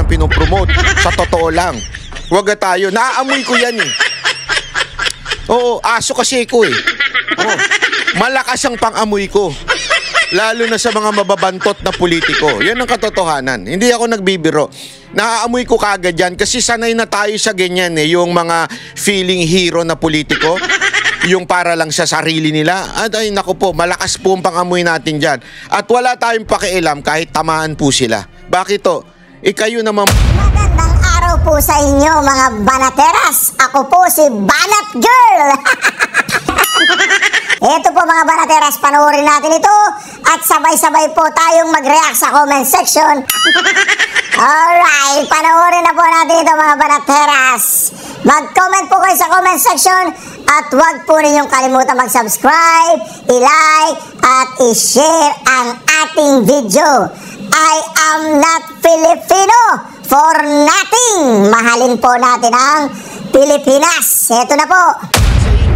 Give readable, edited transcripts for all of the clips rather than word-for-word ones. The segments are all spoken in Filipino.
ang pinopromote. Sa totoo lang. Wag tayo. Naaamoy ko yan eh. Oo, aso kasi ko eh. Oo. Malakas ang pang-amoy ko. Lalo na sa mga mababantot na politiko. Yan ang katotohanan. Hindi ako nagbibiro. Naaamoy ko kagad yan kasi sanay na tayo sa ganyan eh. Yung mga feeling hero na politiko. Yung para lang sa sarili nila. At ay naku po, malakas po ang pangamoy natin dyan. At wala tayong pakialam kahit tamaan po sila. Bakit to? Kayo naman... Magandang araw po sa inyo mga banateras. Ako po si Banat Girl. Ito po mga banateras, panoorin natin ito. At sabay-sabay po tayong mag-react sa comment section. Alright, panoorin na po natin ito mga banateras. Mag-comment po kayo sa comment section. At huwag po ninyong kalimutan mag-subscribe, i-like, at i-share ang ating video. I am not Filipino for nothing. Mahalin po natin ang Pilipinas. Ito na po.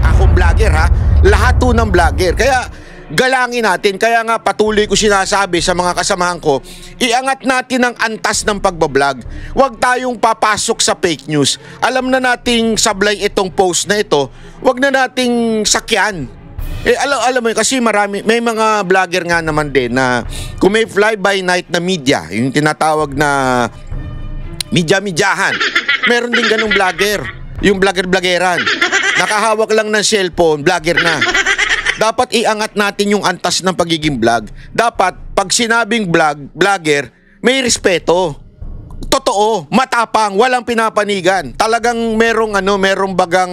Akong vlogger ha. Lahat po ng vlogger. Kaya galangin natin. Kaya nga patuloy ko sinasabi sa mga kasamahan ko, iangat natin ang antas ng pagbablog. Huwag tayong papasok sa fake news. Alam na nating sablay itong post na ito. Huwag na nating sakyan. Alam mo yun, kasi may mga vlogger nga naman din na kung may fly-by-night na media, yung tinatawag na media-medyahan, meron din ganung vlogger. Yung vlogger-vloggeran. Nakahawak lang ng cellphone, vlogger na. Dapat iangat natin yung antas ng pagiging vlog. Dapat, pag sinabing vlogger, may respeto. Totoo, matapang, walang pinapanigan. Talagang merong bagang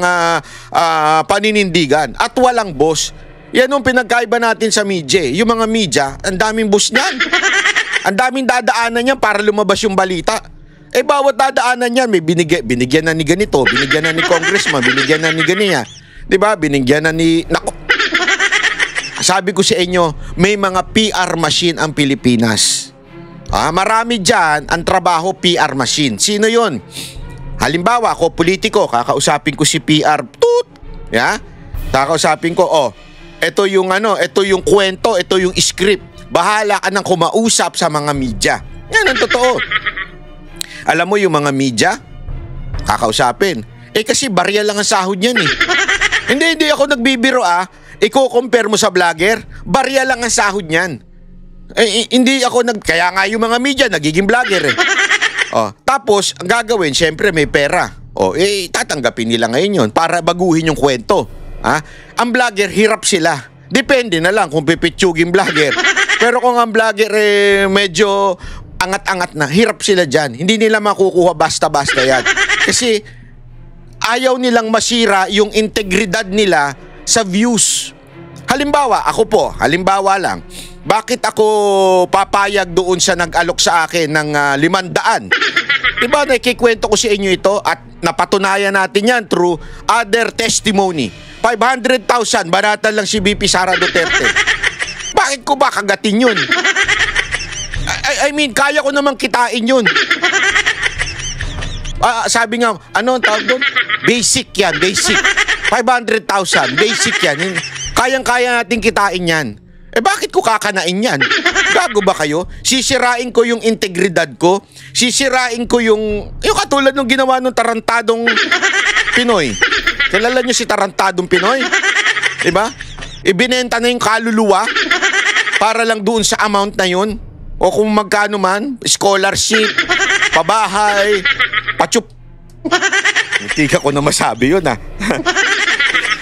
paninindigan at walang boss. Yan ang pinagkaiba natin sa media. Yung mga media, ang daming boss niyan. Ang daming dadaanan niyan para lumabas yung balita. Bawat dadaanan niyan, may binigyan na ni ganito, binigyan na ni congressman, binigyan na ni ganiya. 'Di ba? Binigyan na ni Sabi ko sa inyo, may mga PR machine ang Pilipinas. Marami dyan ang trabaho PR machine. Sino yon? Halimbawa, ako politiko, kakausapin ko si PR. Toot! Yeah? Kakausapin ko, ito yung kwento, ito yung script. Bahala ka nang kumausap sa mga media. Yan ang totoo. Alam mo yung mga media, kakausapin. Kasi barya lang ang sahod niyan eh. Hindi ako nagbibiro Iko-compare mo sa vlogger, barya lang ang sahod niyan. Hindi ako kaya nga yung mga media nagiging vlogger eh. Tapos, ang gagawin, syempre may pera. Tatanggapin nila ngayon yun para baguhin yung kwento. Ang vlogger, hirap sila. Depende na lang kung pipitsugin vlogger. Pero kung ang vlogger medyo angat-angat na, hirap sila dyan. Hindi nila makukuha basta-basta yan. Kasi ayaw nilang masira yung integridad nila sa views. Halimbawa lang, bakit ako papayag doon sa nag-alok sa akin ng 500? Diba, nakikwento ko sa inyo ito at napatunayan natin yan through other testimony. 500,000, banatan lang si VP Sara Duterte. Bakit ko ba kagatin yun? I mean, kaya ko naman kitain yun. Sabi nga, ano ang tawag doon? Basic yan, basic. 500,000, basic yan. Kayang-kaya natin kitain yan. Bakit ko kakanain yan? Gago ba kayo? Sisirain ko yung integridad ko. Sisirain ko yung katulad ng ginawa ng tarantadong Pinoy. Kilala nyo si tarantadong Pinoy? Diba? Ibinenta na yung kaluluwa para lang doon sa amount na yun. O kung magkano man, scholarship, pabahay, pachup. Hindi ko na masabi yun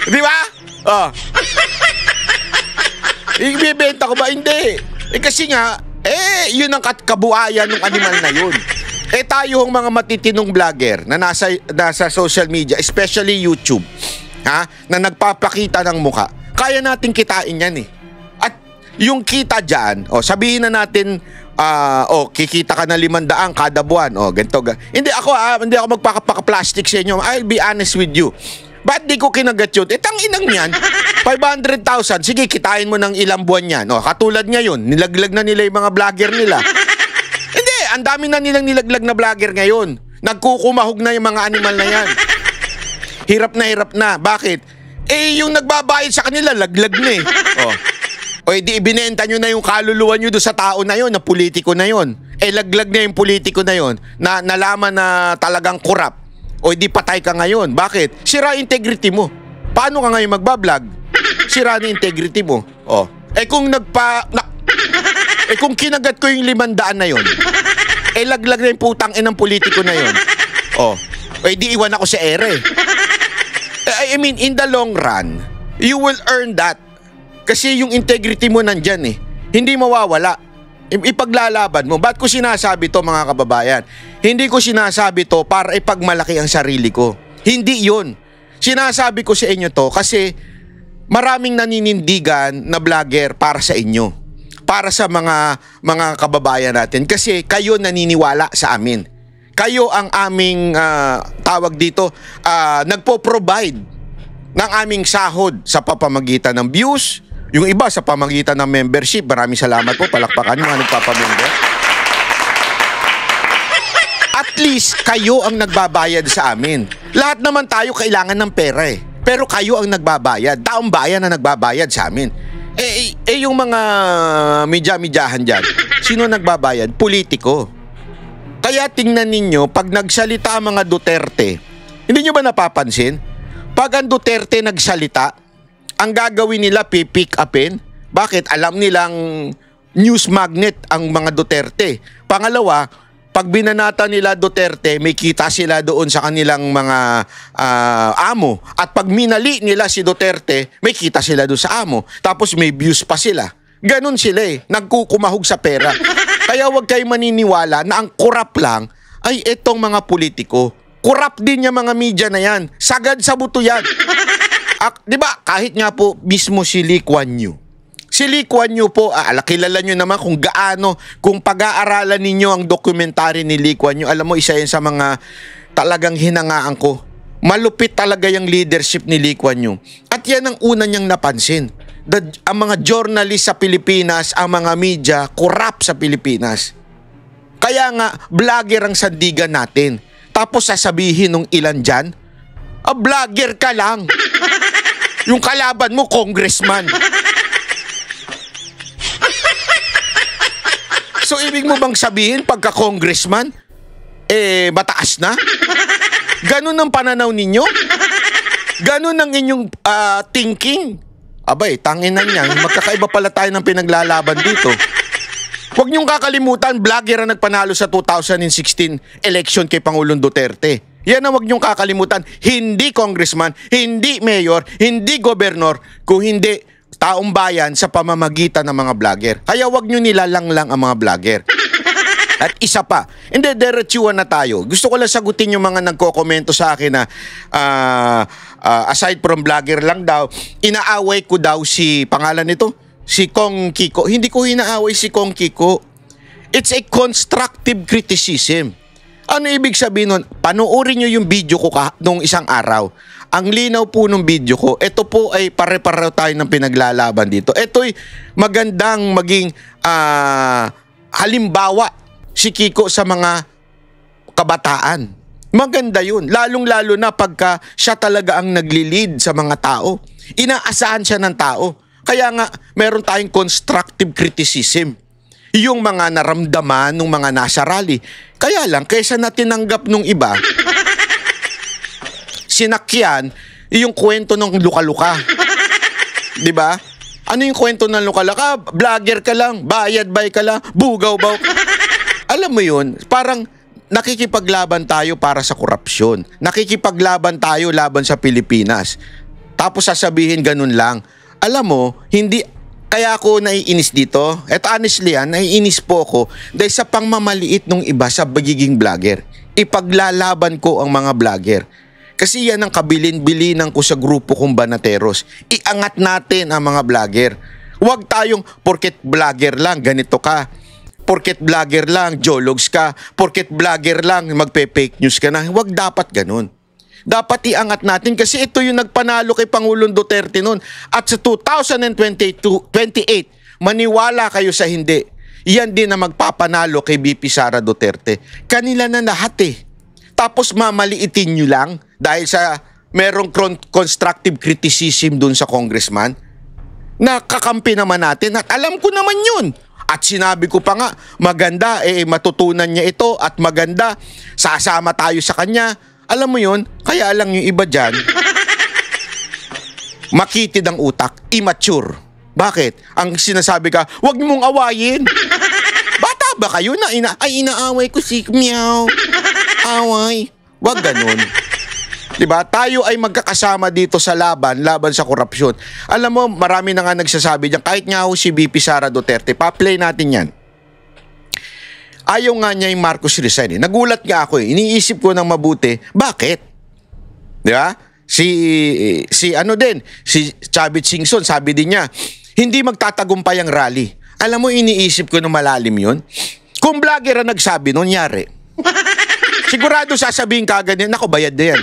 Di ba? Ibibenta ko ba? Hindi. Kasi nga, yun ang kabuhayan ng animal na yun. Tayo ang mga matitinong vlogger na nasa social media, especially YouTube, na nagpapakita ng muka. Kaya natin kitain yan At yung kita dyan, sabihin na natin, kikita ka na 500 kada buwan. Ganito. Hindi ako magpaka-plastic sa inyo. I'll be honest with you. Ba't di ko kinagat yun? Tanginang yan. 500,000. Sige, kitain mo ng ilang buwan yan. Katulad ngayon, nilaglag na nila yung mga vlogger nila. Hindi, ang dami na nilang nilaglag na vlogger ngayon. Nagkukumahog na yung mga animal na yan. Hirap na. Bakit? Yung nagbabayad sa kanila, laglag na O edi ibinenta nyo na yung kaluluwa nyo doon sa tao na yon, na politiko na yon. Laglag na yung politiko na yon, na nalaman na talagang korap. O edi patay ka ngayon. Bakit? Sira integrity mo. Paano ka ngayon magbablog? Sira na integrity mo. O. Kung kinagat ko yung 500 na yon, laglag na yung putang inang politiko na yon. O. Edi iwan ako sa ere. I mean, in the long run, you will earn that. Kasi yung integrity mo nandyan eh. Hindi mawawala. Ipaglalaban mo. Ba't ko sinasabi to, mga kababayan? Hindi ko sinasabi to para ipagmalaki ang sarili ko. Hindi yun. Sinasabi ko sa inyo to kasi maraming naninindigan na vlogger para sa inyo. Para sa mga kababayan natin. Kasi kayo naniniwala sa amin. Kayo ang aming tawag dito, nagpo-provide ng aming sahod sa pamamagitan ng views. Yung iba sa pamamagitan ng membership. Maraming salamat po, palakpakan mga nagpapamember. At least kayo ang nagbabayad sa amin. Lahat naman tayo kailangan ng pera eh. Pero kayo ang nagbabayad. Taong bayan na nagbabayad sa amin. Yung mga midya-midyahan dyan, sino nagbabayad? Politiko. Kaya tingnan ninyo, pag nagsalita ang mga Duterte, hindi nyo ba napapansin? Pag ang Duterte nagsalita, ang gagawin nila, pipick upin. Bakit? Alam nilang news magnet ang mga Duterte. Pangalawa, pag binanata nila Duterte, may kita sila doon sa kanilang mga amo. At pag minali nila si Duterte, may kita sila doon sa amo. Tapos may views pa sila. Ganon sila eh. Nagkukumahog sa pera. Kaya huwag kayo maniniwala na ang korap lang ay itong mga politiko. Korap din yung mga media na yan. Sagad sa buto yan. Di ba, kahit nga po mismo si Lee Kuan Yew. Si Lee Kuan Yew po, kilala nyo naman kung gaano, kung pag-aaralan ninyo ang dokumentary ni Lee Kuan Yew, alam mo, isa yan sa mga talagang hinangaan ko. Malupit talaga yung leadership ni Lee Kuan Yew. At yan ang una niyang napansin. Ang mga journalist sa Pilipinas, ang mga media, korap sa Pilipinas. Kaya nga, vlogger ang sandigan natin. Tapos sasabihin nung ilan dyan, vlogger ka lang. Yung kalaban mo, congressman. So, ibig mo bang sabihin, pagka-congressman, mataas na? Ganun ang pananaw ninyo? Ganun ang inyong thinking? Abay, tanginan niya. Magkakaiba pala tayo ng pinaglalaban dito. Huwag niyong kakalimutan, vlogger ang nagpanalo sa 2016 election kay Pangulong Duterte. Yan ang huwag niyong kakalimutan. Hindi congressman, hindi mayor, hindi gobernador, kung hindi taong bayan sa pamamagitan ng mga vlogger. Kaya huwag niyo nilalanglang ang mga vlogger. At isa pa, hindi, diretsuhan na tayo. Gusto ko lang sagutin yung mga nagko-komento sa akin na aside from vlogger lang daw, inaaway ko daw si, pangalan nito, si Kong Kiko. Hindi ko inaaway si Kong Kiko. It's a constructive criticism. Ano ibig sabihin nun? Panoorin nyo yung video ko nung isang araw. Ang linaw po nung video ko, ito po ay pare-pareho tayo ng pinaglalaban dito. Ito'y magandang maging halimbawa si Kiko sa mga kabataan. Maganda yun. Lalong-lalo na pagka siya talaga ang nagli-lead sa mga tao. Inaasahan siya ng tao. Kaya nga, meron tayong constructive criticism. Yung mga naramdaman ng mga nasa rally. Kaya lang, kaysa na tinanggap nung iba, sinakyan yung kwento ng luka-luka. Diba? Ano yung kwento ng luka-luka? Vlogger ka lang, bayad-bay ka lang, bugaw-baw. Alam mo yun, parang nakikipaglaban tayo para sa korupsyon. Nakikipaglaban tayo laban sa Pilipinas. Tapos sasabihin ganun lang. Alam mo, hindi... Kaya ako naiinis dito. At honestly, naiinis po ako dahil sa pangmamaliit ng iba sa pagiging vlogger. Ipaglalaban ko ang mga vlogger. Kasi yan ang kabilin-bilinan ko sa grupo kong Banateros. Iangat natin ang mga vlogger. Huwag tayong, porket vlogger lang, ganito ka. Porket vlogger lang, jologs ka. Porket vlogger lang, magpe-fake news ka na. Huwag dapat ganun. Dapat iangat natin kasi ito yung nagpanalo kay Pangulong Duterte noon. At sa 2028, maniwala kayo sa hindi, yan din na magpapanalo kay BP Sara Duterte. Kanila na lahat eh. Tapos mamaliitin nyo lang dahil sa merong constructive criticism dun sa congressman. Nakakampi naman natin at alam ko naman yun. At sinabi ko pa nga, maganda, matutunan niya ito at maganda, sasama tayo sa kanya. Alam mo yun, kaya lang yung iba dyan, makitid ang utak, immature. Bakit? Ang sinasabi ka, huwag mong awayin. Bata ba kayo na inaaway ko si Meow? Away. Huwag ganun. Diba? Tayo ay magkakasama dito sa laban sa korupsyon. Alam mo, marami na nga nagsasabi diyan, kahit nga si VP Sara Duterte, pa-play natin yan. Ayaw nga niya yung Marcos resign. Nagulat nga ako eh. Iniisip ko ng mabuti, bakit? Diba? Si Chavit Singson, sabi din niya, hindi magtatagumpay ang rally. Alam mo, iniisip ko ng malalim yun. Kung vlogger ang nagsabi nun, yari. Sigurado sasabihin kagad yan, ako bayad na yan.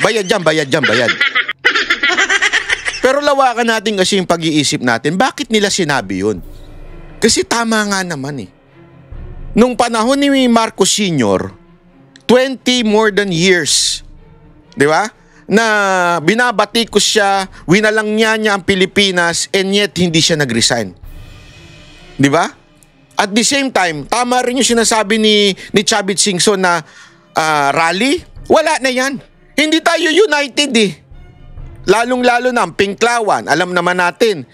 Bayad dyan. Pero lawakan natin kasi yung pag-iisip natin, bakit nila sinabi yun? Kasi tama nga naman eh. Nung panahon ni Marcos Sr., 20 more than years, di ba? Na binabatikos siya, winalang niya ang Pilipinas, and yet hindi siya nag-resign. Di ba? At the same time, tama rin yung sinasabi ni Chavit Singson na rally, wala na yan. Hindi tayo united eh. Lalong-lalo na ang Pinklawan. Alam naman natin,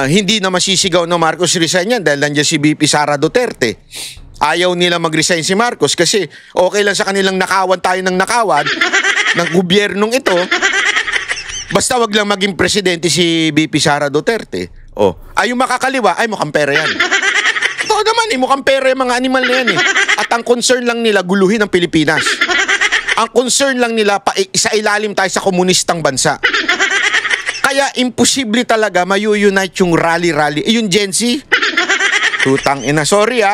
hindi na masisigaw ng Marcos resign yan dahil nandiyan si VP Sara Duterte. Ayaw nila mag-resign si Marcos kasi okay lang sa kanilang nakawan tayo ng nakawan ng gobyernong ito. Basta wag lang maging presidente si VP Sara Duterte. Ay yung makakaliwa, ay mukhang pera yan. Ito naman mukhang pera yung mga animal na yan eh. At ang concern lang nila, guluhin ang Pilipinas. Ang concern lang nila, isa ilalim tayo sa komunistang bansa. Kaya imposible talaga mayu-unite yung rally-rally. Yung Gen Z, tutang ina, sorry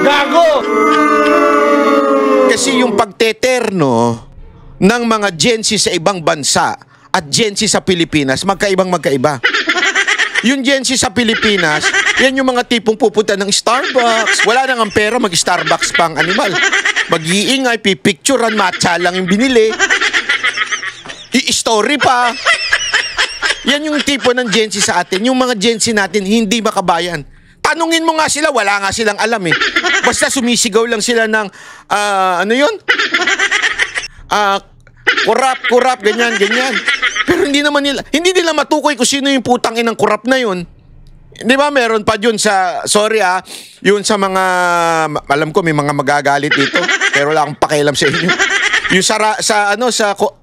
Gago! Kasi yung pagteterno ng mga Gen Z sa ibang bansa at Gen Z sa Pilipinas, magkaiba. Yung Gen Z sa Pilipinas, yan yung mga tipong pupunta ng Starbucks. Wala nang ang pera, mag-Starbucks pang animal. Mag-iingay, pipicturean, matcha lang yung binili. I-story pa. Yan yung tipo ng Gen Z sa atin. Yung mga Gen Z natin, hindi makabayan. Tanungin mo nga sila, wala nga silang alam eh. Basta sumisigaw lang sila ng, ano yun? Kurap, ganyan. Pero hindi nila matukoy kung sino yung putang inang kurap na yun. Di ba meron pa yun sa, sorry yun sa mga, alam ko may mga magagalit dito, pero wala akong pakialam sa inyo. Yung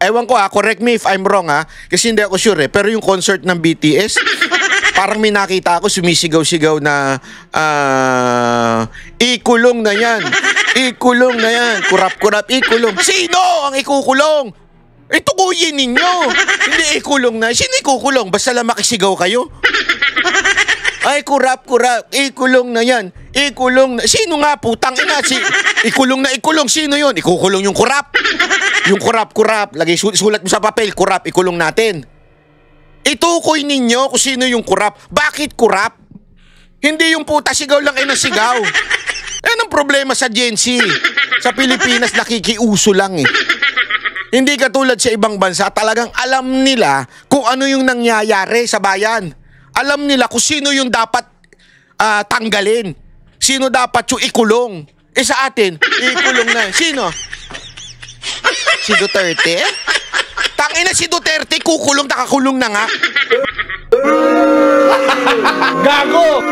ewan ko correct me if I'm wrong kasi hindi ako sure pero yung concert ng BTS, parang may nakita ako sumisigaw-sigaw na, ikulong na yan, kurap, ikulong. Sino ang ikukulong? Itukuyin ninyo. Hindi ikulong na. Sino ikukulong? Basta lang makisigaw kayo. Ay, kurap, ikulong na yan. Ikulong na. Sino nga, putang ina? Ikulong. Sino yun? Ikukulong yung kurap. Yung kurap. Lagi sulat mo sa papel, kurap, ikulong natin. Itukoy ninyo kung sino yung kurap. Bakit kurap? Hindi yung puta sigaw lang na sigaw. Yan ang problema sa Gen Z. Sa Pilipinas, nakikiuso lang eh. Hindi katulad sa ibang bansa, talagang alam nila kung ano yung nangyayari sa bayan. Alam nila kung sino yung dapat tanggalin. Sino dapat yung ikulong. Sa atin, ikulong na. Sino? Si Duterte? Tangina si Duterte, kukulong, nakakulong na nga. Gago!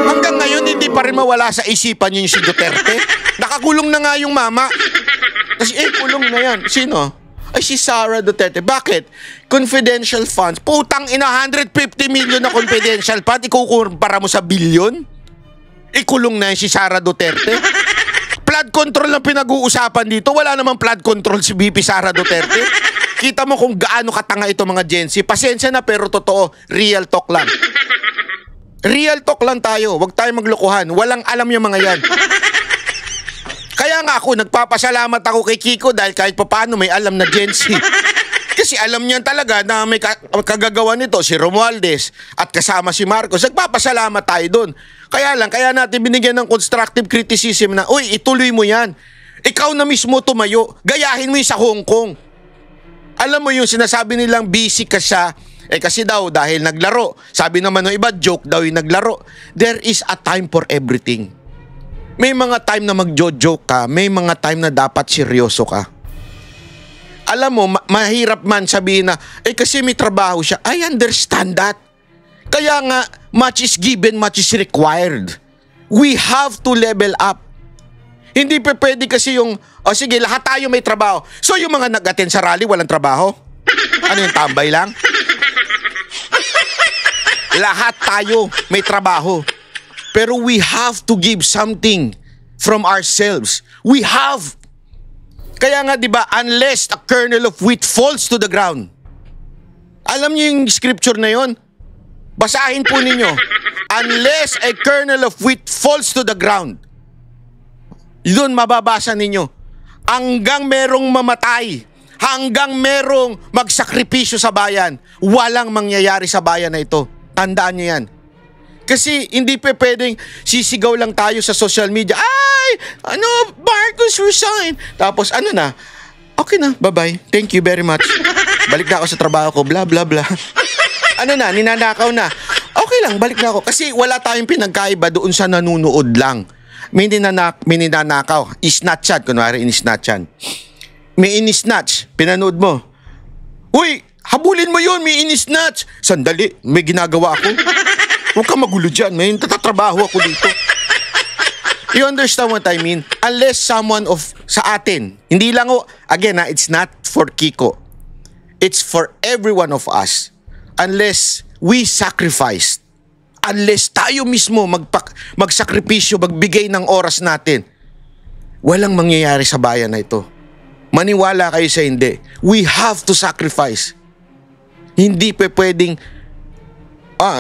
Hanggang ngayon, hindi pa rin mawala sa isipan yung si Duterte. Nakakulong na nga yung mama. Kasi kulong na yan. Sino? Ay, si Sara Duterte. Bakit? Confidential funds. Putang ina, 150 million na confidential fund. Ikukumpara mo sa billion? Ikulong na yan si Sara Duterte. Flood control lang pinag-uusapan dito. Wala namang flood control si VP Sara Duterte. Kita mo kung gaano katanga ito mga Gen Z. Pasensya na pero totoo. Real talk lang. Real talk lang tayo. Huwag tayo maglokohan. Walang alam yung mga yan. Kaya nga ako, nagpapasalamat ako kay Kiko dahil kahit paano may alam na Gen Z. Kasi alam niyan talaga na may kagagawa nito si Romualdez at kasama si Marcos. Nagpapasalamat tayo doon. Kaya natin binigyan ng constructive criticism na, uy, ituloy mo yan. Ikaw na mismo tumayo. Gayahin mo yung sa Hong Kong. Alam mo yung sinasabi nilang busy ka siya, kasi daw dahil naglaro. Sabi naman ng iba, joke daw yung naglaro. There is a time for everything. May mga time na magjo-joke ka, may mga time na dapat seryoso ka. Alam mo, mahirap man sabihin na, kasi may trabaho siya. I understand that. Kaya nga, much is given, much is required. We have to level up. Hindi pa pwede kasi yung, sige, lahat tayo may trabaho. So yung mga nag-attend sa rally, walang trabaho? Ano yung tambay lang? Lahat tayo may trabaho. Pero we have to give something from ourselves. We have. Kaya nga, di ba, unless a kernel of wheat falls to the ground. Alam niyo yung scripture na yon? Basahin po ninyo. Unless a kernel of wheat falls to the ground. Yun mababasa ninyo. Hanggang merong mamatay, hanggang merong magsakripisyo sa bayan, walang mangyayari sa bayan na ito. Tandaan niyo yan. Kasi hindi pa pwedeng sisigaw lang tayo sa social media. Ay! Marcos resign! Tapos na? Okay na, bye-bye. Thank you very much. Balik na ako sa trabaho ko, blah blah blah. Ninanakaw na. Okay lang, balik na ako. Kasi wala tayong pinagkaiba doon sa nanunood lang. May ninanakaw. Isnatchan, kunwari inisnatchan. May inisnatch, pinanood mo. Uy! Habulin mo yun, may inisnatch. Sandali, may ginagawa ako. Huwag ka magulo dyan, may natatrabaho ako dito. You understand what I mean? Unless someone sa atin, hindi lang again it's not for Kiko. It's for every one of us. Unless we sacrifice, unless tayo mismo magsakripisyo, magbigay ng oras natin, walang mangyayari sa bayan na ito. Maniwala kayo sa hindi. We have to sacrifice. Hindi pa pwedeng,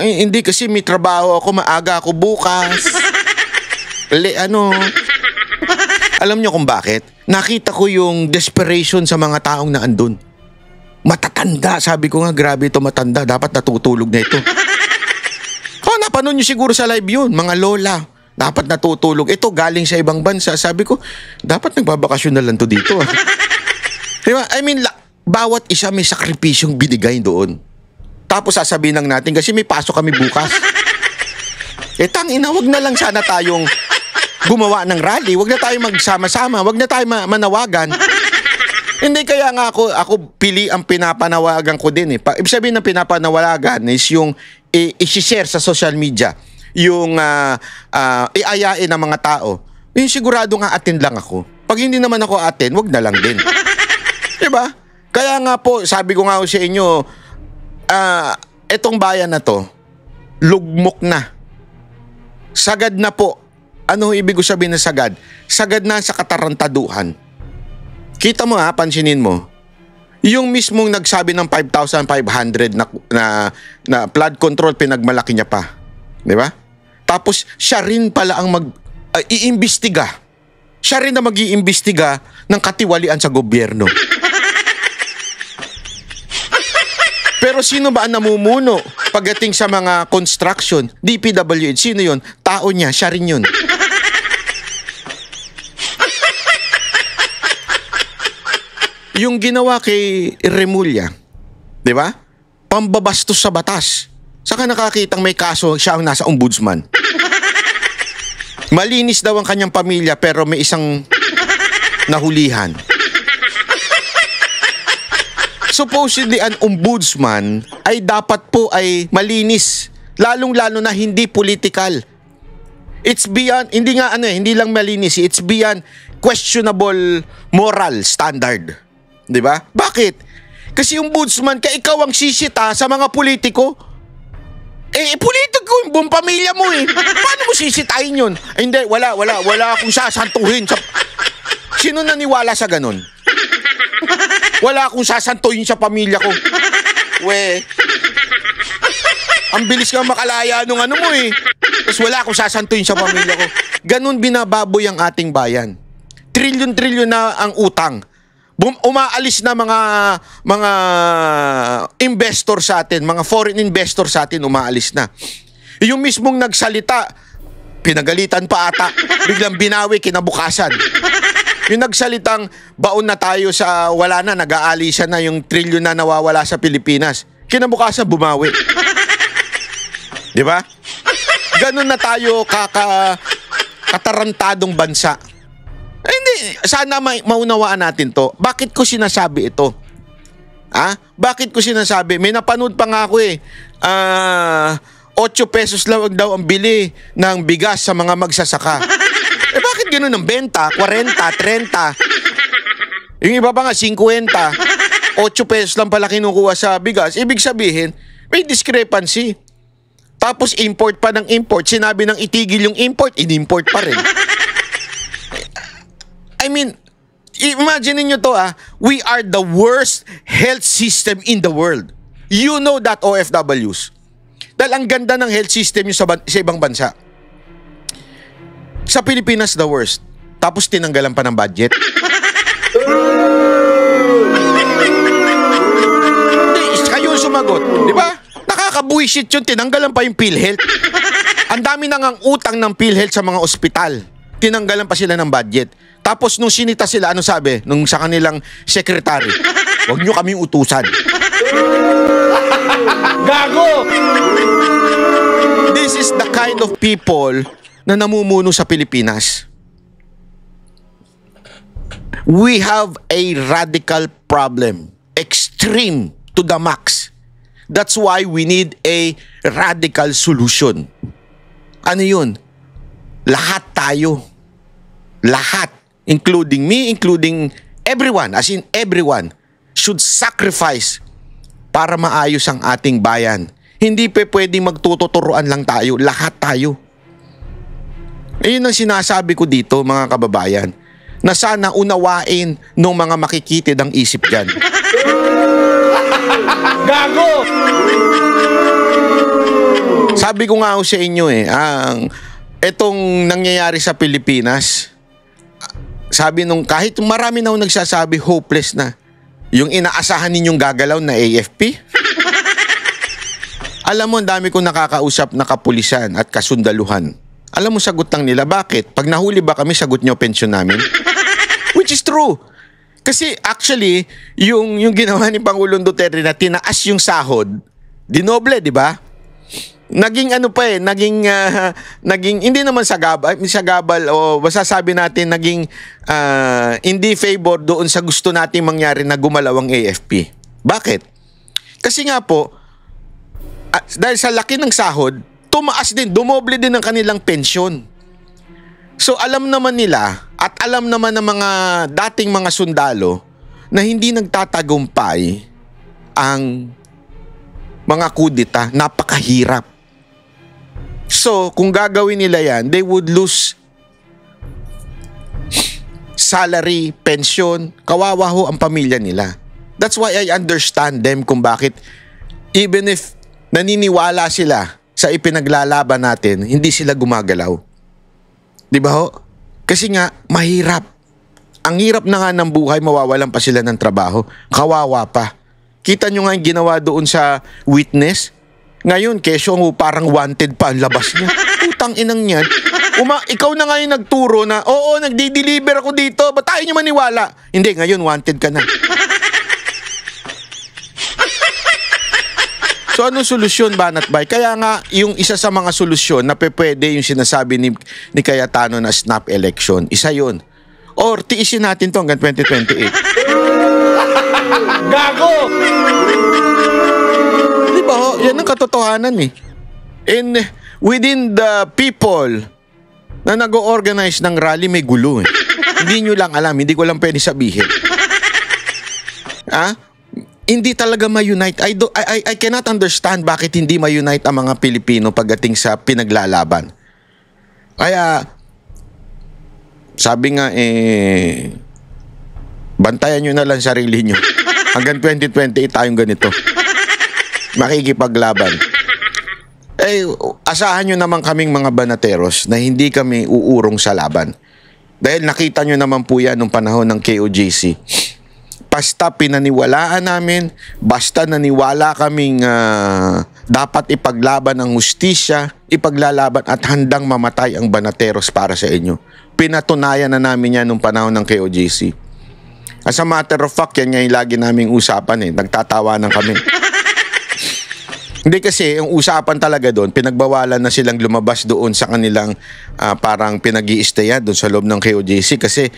hindi kasi may trabaho ako, maaga ako bukas. Alam niyo kung bakit? Nakita ko yung desperation sa mga taong na andun. Matatanda, sabi ko nga, grabe ito matanda, dapat natutulog na ito. Napanood niyo siguro sa live yun, mga lola, dapat natutulog. Ito galing sa ibang bansa, sabi ko, dapat nagbabakasyon na lang to dito. Diba? I mean, bawat isa may sakripisyong binigay doon. Tapos sasabihin lang natin, kasi may pasok kami bukas. Tangina, wag na lang sana tayong gumawa ng rally, wag na tayong magsama-sama, wag na tayong manawagan. Hindi, kaya nga ako pili ang pinapanawagan ko din. Ibig sabihin ng pinapanawagan is yung i-share sa social media, yung iayain ng mga tao. Yung sigurado nga attend lang ako. Pag hindi naman ako attend, wag na lang din. Diba? Kaya nga po, sabi ko nga sa inyo, etong bayan na to, lugmok na. Sagad na po. Ano ibig ko sabihin na sagad? Sagad na sa katarantaduhan. Kita mo pansinin mo, yung mismong nagsabi ng 5,500 na flood control, pinagmalaki niya pa. Di ba? Tapos siya rin pala ang iimbestiga. Siya rin na mag-iimbestiga ng katiwalian sa gobyerno. Pero sino ba ang namumuno pagdating sa mga construction? DPWH, sino yun? Tao niya, siya rin yun. Yung ginawa kay Remulla, di ba? Pambabastos sa batas. Saka nakakitang may kaso, siya ang nasa ombudsman. Malinis daw ang kanyang pamilya pero may isang nahulihan. Supposedly, an ombudsman ay dapat po ay malinis. Lalong-lalo na hindi political. It's beyond, hindi lang malinis, it's beyond questionable moral standard. Di ba? Bakit? Kasi yung ombudsman, ikaw ang sisita sa mga politiko. Politiko yung buong pamilya mo Paano mo sisitahin yun? Hindi, wala akong sasantuhin. Sino naniwala sa ganun? Wala akong sasantuhin sa pamilya ko. Ang bilis kang makalaya nung mo Tapos wala akong sasantuhin sa pamilya ko. Ganun binababoy ang ating bayan. Trilyon-trilyon na ang utang. Umaalis na mga investor sa atin, mga foreign investor sa atin, umaalis na. Yung mismong nagsalita, pinagalitan pa ata, biglang binawi kinabukasan. Yung nagsalitang baon na tayo sa wala na, nag-aalisan na yung trilyon na nawawala sa Pilipinas. Kinabukasan bumawi. Di ba? Ganun na tayo katarantadong bansa. Hindi, sana maunawaan natin to. Bakit ko sinasabi ito? Bakit ko sinasabi? May napanood pa nga ako 8 pesos lang daw ang bili ng bigas sa mga magsasaka. Bakit gano'n ang benta? 40, 30. Yung iba pa nga, 50. 8 pesos lang pala kinukuha sa bigas. Ibig sabihin, may discrepancy. Tapos import pa ng import. Sinabi ng itigil yung import, in-import pa rin. I mean, imagine niyo to we are the worst health system in the world. You know that, OFWs. Dahil ang ganda ng health system yung sa ibang bansa. Sa Pilipinas, the worst. Tapos tinanggalan pa ng budget. Kayo sumagot, di ba? Nakakabuisit yun, tinanggalan pa yung PhilHealth. Ang dami nang ang utang ng PhilHealth sa mga ospital. Tinanggalan pa sila ng budget. Tapos nung sinita sila, ano sabi? Nung sa kanilang secretary, huwag nyo kaming utusan. Gago! This is the kind of people na namumuno sa Pilipinas. We have a radical problem. Extreme to the max. That's why we need a radical solution. Ano yun? Lahat tayo. Lahat. Including me, including everyone. As in everyone. Should sacrifice para maayos ang ating bayan. Hindi pwedeng magtututuruan lang tayo. Lahat tayo. Ayun ang sinasabi ko dito, mga kababayan, na sana unawain ng mga makikitid ang isip dyan. Gago! Sabi ko nga sa inyo etong nangyayari sa Pilipinas, sabi nung kahit marami na nagsasabi hopeless na, yung inaasahan ninyong gagalaw na AFP. Alam mo, ang dami kong nakakausap na kapulisan at kasundaluhan. Alam mo, sagot lang nila, bakit? Pag nahuli ba kami, sagot nyo pensyon namin? Which is true. Kasi actually, yung ginawa ni Pangulong Duterte na tinaas yung sahod, dinoble, di ba? Naging naging hindi naman sagabal o masasabi natin naging hindi favor doon sa gusto nating mangyari na gumalaw ang AFP. Bakit? Kasi nga po, dahil sa laki ng sahod, tumaas din, dumoble din ang kanilang pensyon. So alam naman nila at alam naman ng mga dating mga sundalo na hindi nagtatagumpay ang mga kudita, napakahirap. So kung gagawin nila yan, they would lose salary, pension, kawawa ho ang pamilya nila. That's why I understand them kung bakit even if naniniwala sila sa ipinaglalaban natin, hindi sila gumagalaw. Di ba ho? Kasi nga, mahirap. Ang hirap na nga ng buhay, mawawalan pa sila ng trabaho. Kawawa pa. Kita nyo nga yung ginawa doon sa witness. Ngayon, kesyo parang wanted pa ang labas niya. Putang inang yan. Ikaw na nga yung nagturo na, oo, nagdi-deliver ako dito. Ba't tayo nyo maniwala? Hindi, ngayon wanted ka na. So anong solusyon, Banat Bay? Kaya nga, yung isa sa mga solusyon na pwede yung sinasabi ni Cayetano na snap election, isa yun. Or tiisin natin to hanggang 2028. Gago! Di ba ho? Yan ang katotohanan eh. And within the people na nag-organize ng rally, may gulo eh. Hindi nyo lang alam, hindi ko lang pwede sabihin. Hindi talaga ma-unite. I cannot understand bakit hindi ma-unite ang mga Pilipino pagdating sa pinaglalaban. Kaya, sabi nga bantayan nyo na lang sarili nyo. Hanggang 2028 tayong ganito. Makikipaglaban. Asahan nyo naman kaming mga banateros na hindi kami uurong sa laban. Dahil nakita nyo naman po yan nung panahon ng KOJC. Basta pinaniwalaan namin, basta naniwala kaming dapat ipaglaban ang hustisya, ipaglalaban at handang mamatay ang banateros para sa inyo. Pinatunayan na namin yan nung panahon ng KOJC. As a matter of fact, yan yung lagi naming usapan nagtatawanan kami. Hindi kasi, yung usapan talaga doon, pinagbawalan na silang lumabas doon sa kanilang parang pinag-i-stayan doon sa loob ng KOJC kasi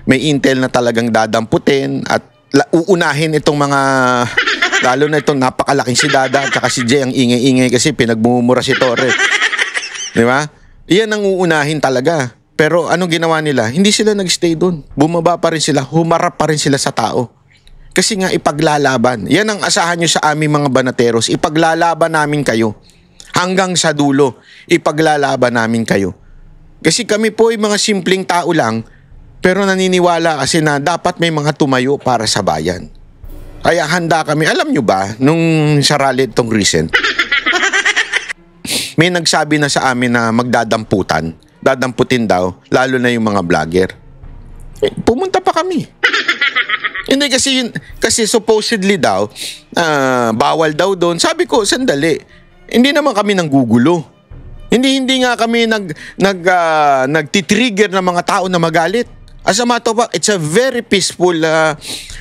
may intel na talagang dadamputin at uunahin itong mga, lalo na itong napakalaking si Dada at saka si Jay ang ingay-ingay kasi pinagbumura si Torre. Di ba? Iyan ang uunahin talaga. Pero anong ginawa nila? Hindi sila nagstay doon. Bumaba pa rin sila, humarap pa rin sila sa tao. Kasi nga ipaglalaban. Yan ang asahan nyo sa aming mga banateros. Ipaglalaban namin kayo. Hanggang sa dulo, ipaglalaban namin kayo. Kasi kami po ay mga simpleng tao lang, pero naniniwala kasi na dapat may mga tumayo para sa bayan. Kaya handa kami. Alam nyo ba, nung sa rally itong recent, may nagsabi na sa amin na magdadamputan. Dadamputin daw, lalo na yung mga vlogger. Pumunta pa kami. Hindi kasi supposedly daw, bawal daw doon. Sabi ko, sandali. Hindi naman kami nanggugulo. Hindi nga kami nagtitrigger ng mga tao na magalit. As a matter of fact, it's a very peaceful,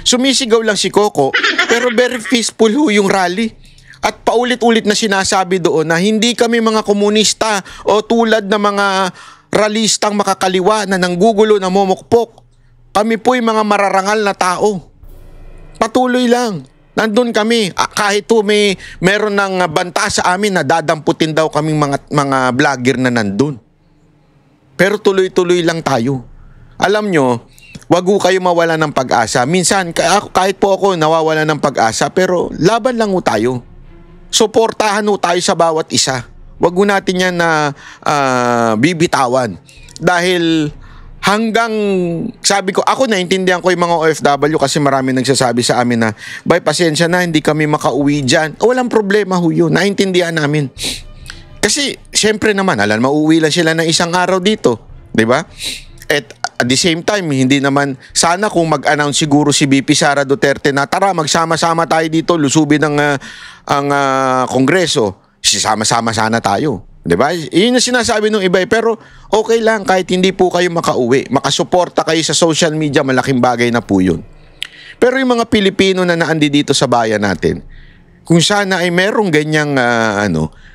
sumisigaw lang si Coco, pero very peaceful yung rally. At paulit-ulit na sinasabi doon na hindi kami mga komunista o tulad ng mga ralistang makakaliwa na nanggugulo, na momokpok. Kami po'y mga mararangal na tao. Patuloy lang. Nandun kami. Kahit po meron ng banta sa amin na dadamputin daw kaming mga vlogger na nandun. Pero tuloy-tuloy lang tayo. Alam nyo, wag ho kayo mawala ng pag-asa. Minsan, kahit po ako nawawala ng pag-asa, pero laban lang ho tayo. Suportahan ho tayo sa bawat isa. Wag ho natin yan na bibitawan. Dahil hanggang, sabi ko, ako naintindihan ko yung mga OFW kasi marami nagsasabi sa amin na, bay, pasensya na, hindi kami makauwi dyan. Walang problema ho yun. Naintindihan namin. Kasi, syempre naman, mauwi lang sila ng isang araw dito. Diba? At the same time, hindi naman, sana kung mag-announce siguro si VP Sara Duterte na, tara, magsama-sama tayo dito, lusubin ang Kongreso. Sisama-sama sana tayo. Diba? Yun yung sinasabi ng iba. Pero okay lang kahit hindi po kayo makauwi. Makasuporta kayo sa social media, malaking bagay na po yun. Pero yung mga Pilipino na naandi dito sa bayan natin, kung sana ay merong ganyang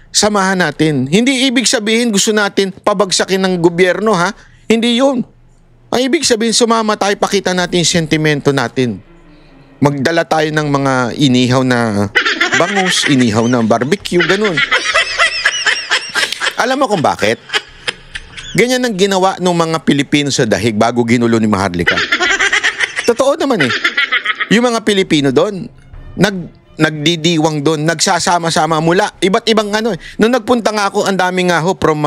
samahan natin. Hindi ibig sabihin gusto natin pabagsakin ng gobyerno, ha? Hindi yun. Ang ibig sabihin, sumama tayo, pakita natin yung sentimento natin. Magdala tayo ng mga inihaw na bangus, inihaw na barbecue, ganun. Alam mo kung bakit? Ganyan ang ginawa ng mga Pilipino sa dahig bago ginulo ni Maharlika. Totoo naman Yung mga Pilipino doon, nagdidiwang doon, nagsasama-sama mula iba't ibang Nung nagpunta nga ako, ang dami nga ho from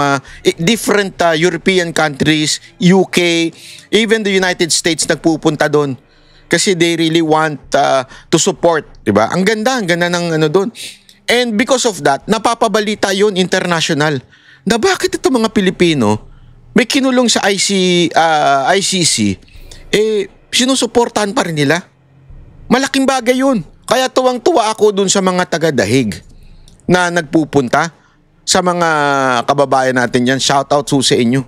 different European countries, UK, even the United States nagpupunta doon. Kasi they really want to support, diba? Ang ganda ng doon. And because of that, napapabalita yun international. Na bakit ito mga Pilipino, may kinulong sa ICC, sinusuportahan pa rin nila. Malaking bagay yun. Kaya tuwang-tuwa ako dun sa mga taga-dahig na nagpupunta sa mga kababayan natin yan. Shout out sa inyo.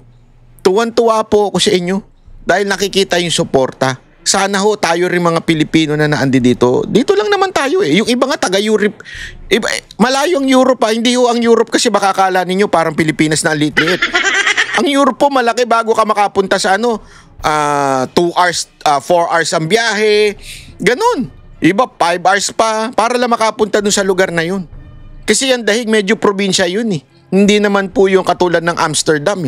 Tuwang-tuwa po ako sa inyo dahil nakikita yung suporta. Sana ho tayo rin mga Pilipino na naandi dito. Dito lang naman tayo Yung iba nga taga-Europe. Malayong Europe Hindi ho ang Europe kasi baka akala ninyo parang Pilipinas na liit-liit. Ang Europe po malaki bago ka makapunta sa 2 hours, 4 hours ang biyahe. Ganun. Iba 5 hours pa para lang makapunta dun sa lugar na yun. Kasi yung dahig medyo probinsya yun Hindi naman po yung katulad ng Amsterdam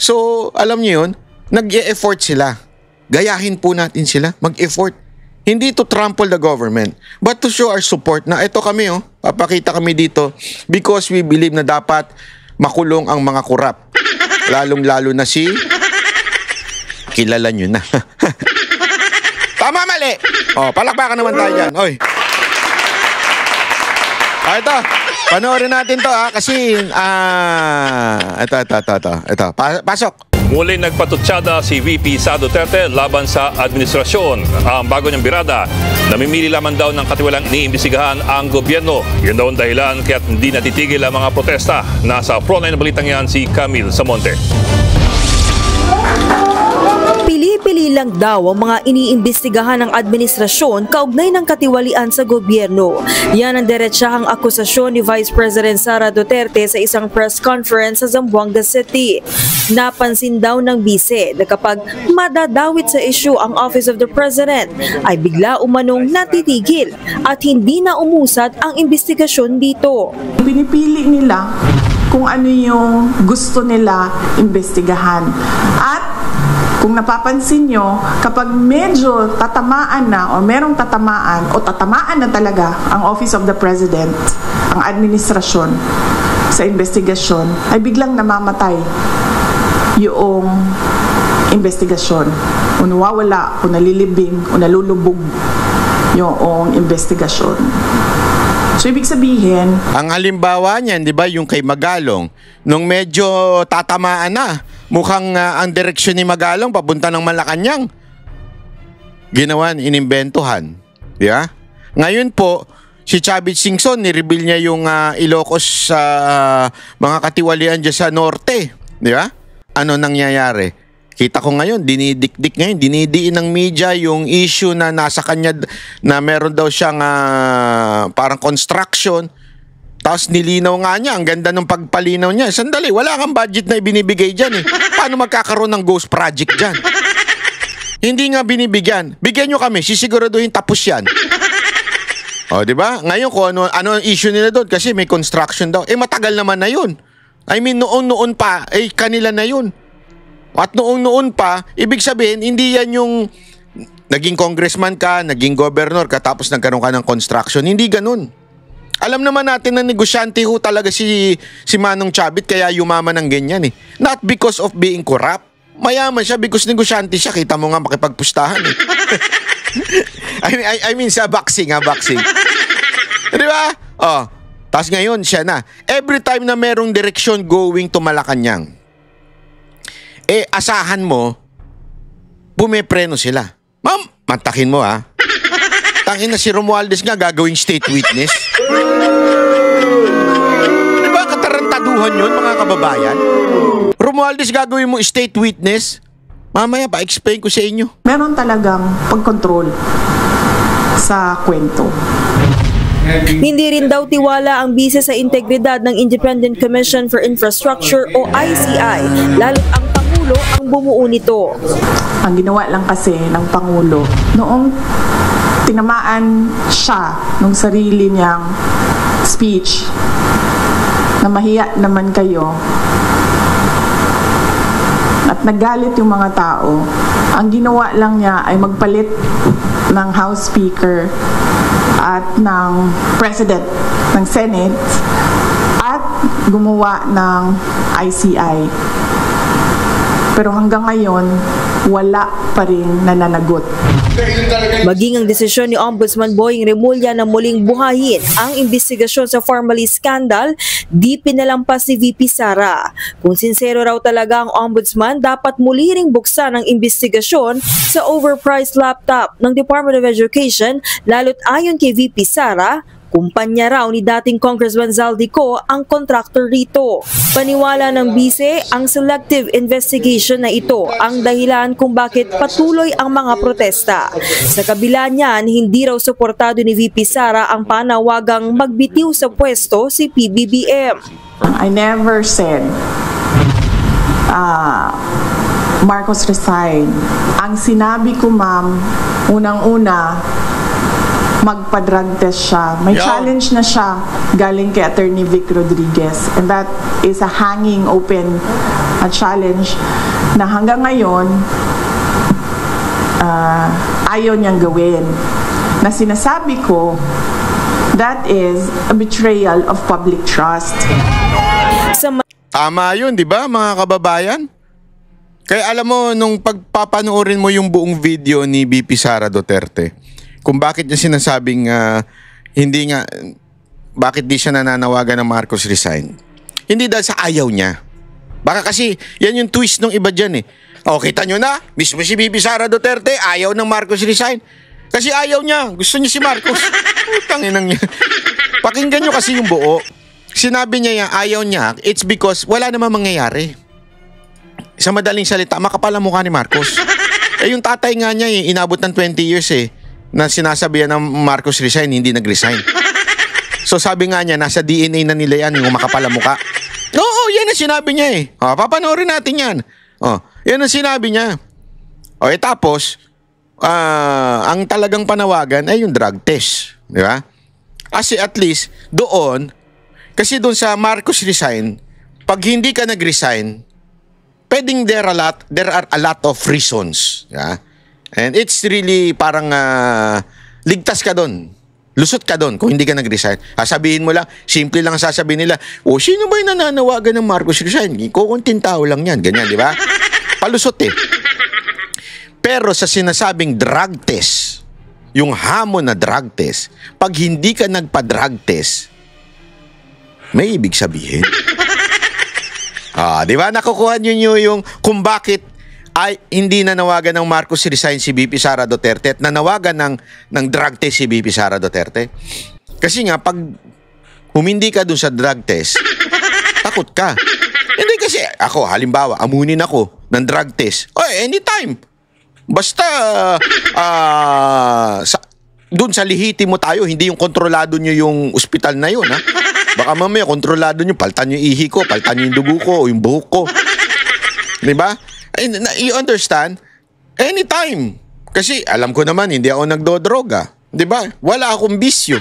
So, alam niyo yun, nag-e-effort sila. Gayahin po natin sila, mag-effort. Hindi to trample the government, but to show our support na ito kami papakita kami dito because we believe na dapat makulong ang mga korap. Lalong-lalo na si kilala nyo na. Tama, mali. Palakpakan naman tayo dyan. Oy. Ito. Panoorin natin to kasi ito. Pasok. Muli nagpatutsyada si VP Sara Duterte laban sa administrasyon. Ang bago niyang birada, namimili lamang daw ng katiwalang iniimbestigahan ang gobyerno. Yun daw ang dahilan kaya't hindi natitigil ang mga protesta. Nasa frontline na balitang yan si Camille Samonte. Pili-pili lang daw ang mga iniimbestigahan ng administrasyon kaugnay ng katiwalian sa gobyerno. Yan ang diretsahang akusasyon ni Vice President Sara Duterte sa isang press conference sa Zamboanga City. Napansin daw ng bise na kapag madadawit sa issue ang Office of the President ay bigla umanong natitigil at hindi na umusad ang investigasyon dito. Pinipili nila kung ano yung gusto nila imbestigahan. At kung napapansin nyo, kapag medyo tatamaan na o merong tatamaan o tatamaan na talaga ang Office of the President, ang administrasyon sa investigasyon, ay biglang namamatay yung investigasyon. O nawawala, o nalilibing, o nalulubog yung investigasyon. So, ibig sabihin, Ang halimbawa niyan, di ba, yung kay Magalong, nung medyo tatamaan na, mukhang ang direksyon ni Magalong papunta ng Malacanang. Ginawan, inimbentohan. Di ba? Ngayon po, si Chavit Singson, nireveal niya yung Ilocos sa mga katiwalian dyan sa norte. Di ba? Ano nangyayari? Kita ko ngayon, dinidikdik ngayon, dinidiin ng media yung issue na nasa kanya na meron daw siyang parang construction. Tapos nilinaw nga niya, ang ganda ng pagpalinaw niya. Sandali, wala kang budget na ibinibigay dyan eh. Paano magkakaroon ng ghost project dyan? Hindi nga binibigyan. Bigyan nyo kami, sisiguraduhin tapos yan. O, di ba? Ngayon, kung ano ang issue nila doon, kasi may construction daw. Eh, matagal naman na yun. I mean, noon pa, eh, kanila na yun. At noon pa, ibig sabihin, hindi yan yung naging congressman ka, naging governor ka, tapos nagkaroon ka ng construction. Hindi ganun. Alam naman natin na negosyante ho talaga si Manong Chavit, kaya yumaman ng ganyan eh. Not because of being corrupt. Mayaman siya because negosyante siya. Kita mo nga makipagpustahan eh. I mean sa boxing. Di ba? Oh, tapos ngayon siya na. Every time na merong direksyon going to Malacanang, eh, asahan mo, bumepreno sila. Ma'am, mantakin mo ha. Tangin na si Romualdez nga gagawing state witness. Di ba katarantaduhan yun, mga kababayan? Romualdez gagawin mo state witness? Mamaya pa-explain ko sa inyo. meron talagang pagkontrol sa kwento. Hindi rin daw tiwala ang bise sa integridad ng Independent Commission for Infrastructure o ICI, lalo't ang Pangulo ang bumuo nito. Ang ginawa lang kasi ng Pangulo, noong tinamaan siya nung sarili niyang speech na mahiya naman kayo at nagalit yung mga tao, ang ginawa lang niya ay magpalit ng House Speaker at ng President ng Senate at gumawa ng ICI. Pero hanggang ngayon, wala pa rin nananagot. Maging ang desisyon ni Ombudsman Boying Remulla na muling buhayin ang investigasyon sa Formally scandal, di pinalampas ni VP Sara. Kung sincero raw talaga ang Ombudsman, dapat muli ring buksan ang investigasyon sa overpriced laptop ng Department of Education, lalo't ayon kay VP Sara, kumpanya raw ni dating Congressman Zaldico ang contractor rito. Paniwala ng bise, ang selective investigation na ito ang dahilan kung bakit patuloy ang mga protesta. Sa kabila niyan, hindi raw suportado ni VP Sara ang panawagang magbitiw sa pwesto si PBBM. I never said Marcos resign. Ang sinabi ko, ma'am, unang-una, magpa-drug test siya. May challenge na siya galing kay Attorney Vic Rodriguez. And that is a hanging open challenge na hanggang ngayon ayaw niyang gawin. Na sinasabi ko, that is a betrayal of public trust. Tama yun, di ba, mga kababayan? Kaya alam mo, nung pagpapanoorin mo yung buong video ni VP Sara Duterte, kung bakit niya sinasabing bakit di siya nananawagan ng Marcos resign. Hindi dahil sa ayaw niya. Baka kasi yan yung twist ng iba dyan eh. O, kita nyo na, mismo si VP Sara Duterte, ayaw ng Marcos resign. Kasi ayaw niya, gusto niya si Marcos. Tanginang niya. Pakinggan nyo kasi yung buo. Sinabi niya yan, ayaw niya, it's because wala namang mangyayari. Sa madaling salita, makapal ang mukha ni Marcos. Yung tatay nga niya, inabot ng 20 years na sinasabihan ng Marcos resign, hindi nag-resign. So sabi nga niya, nasa DNA na nila yan, yung makapal ang mukha. Oo, yan ang sinabi niya papanoorin natin yan. Yan ang sinabi niya. Tapos, ang talagang panawagan ay yung drug test. Di ba? Kasi at least, kasi doon sa Marcos resign, pag hindi ka nag-resign, pwedeng there are a lot of reasons. Yeah? And it's really parang ligtas ka doon. Lusot ka doon kung hindi ka nag-resign. Sabihin mo lang, simple lang sasabihin nila, sino ba yung nananawagan ng Marcos resign? Kukunting tao lang yan. Ganyan, di ba? Palusot Pero sa sinasabing drug test, yung hamon na drug test, pag hindi ka nagpa-drug test, may ibig sabihin. Di ba? Nakukuha nyo yung kung bakit ay hindi nanawagan ng Marcos resign si VP Sara Duterte at nanawagan ng drug test si VP Sara Duterte. Kasi nga, pag humindi ka dun sa drug test, takot ka. Hindi kasi, ako, halimbawa, amunin ako ng drug test. Anytime. Basta, dun sa lihiti mo tayo, hindi yung kontrolado nyo yung ospital na yun, ha? Baka mamaya, kontrolado nyo, paltan yung ihi ko, paltan yung dugo ko, o yung buhok ko. Diba? You understand? Anytime. Kasi alam ko naman, hindi ako nagdodroga. Diba? Wala akong bisyo.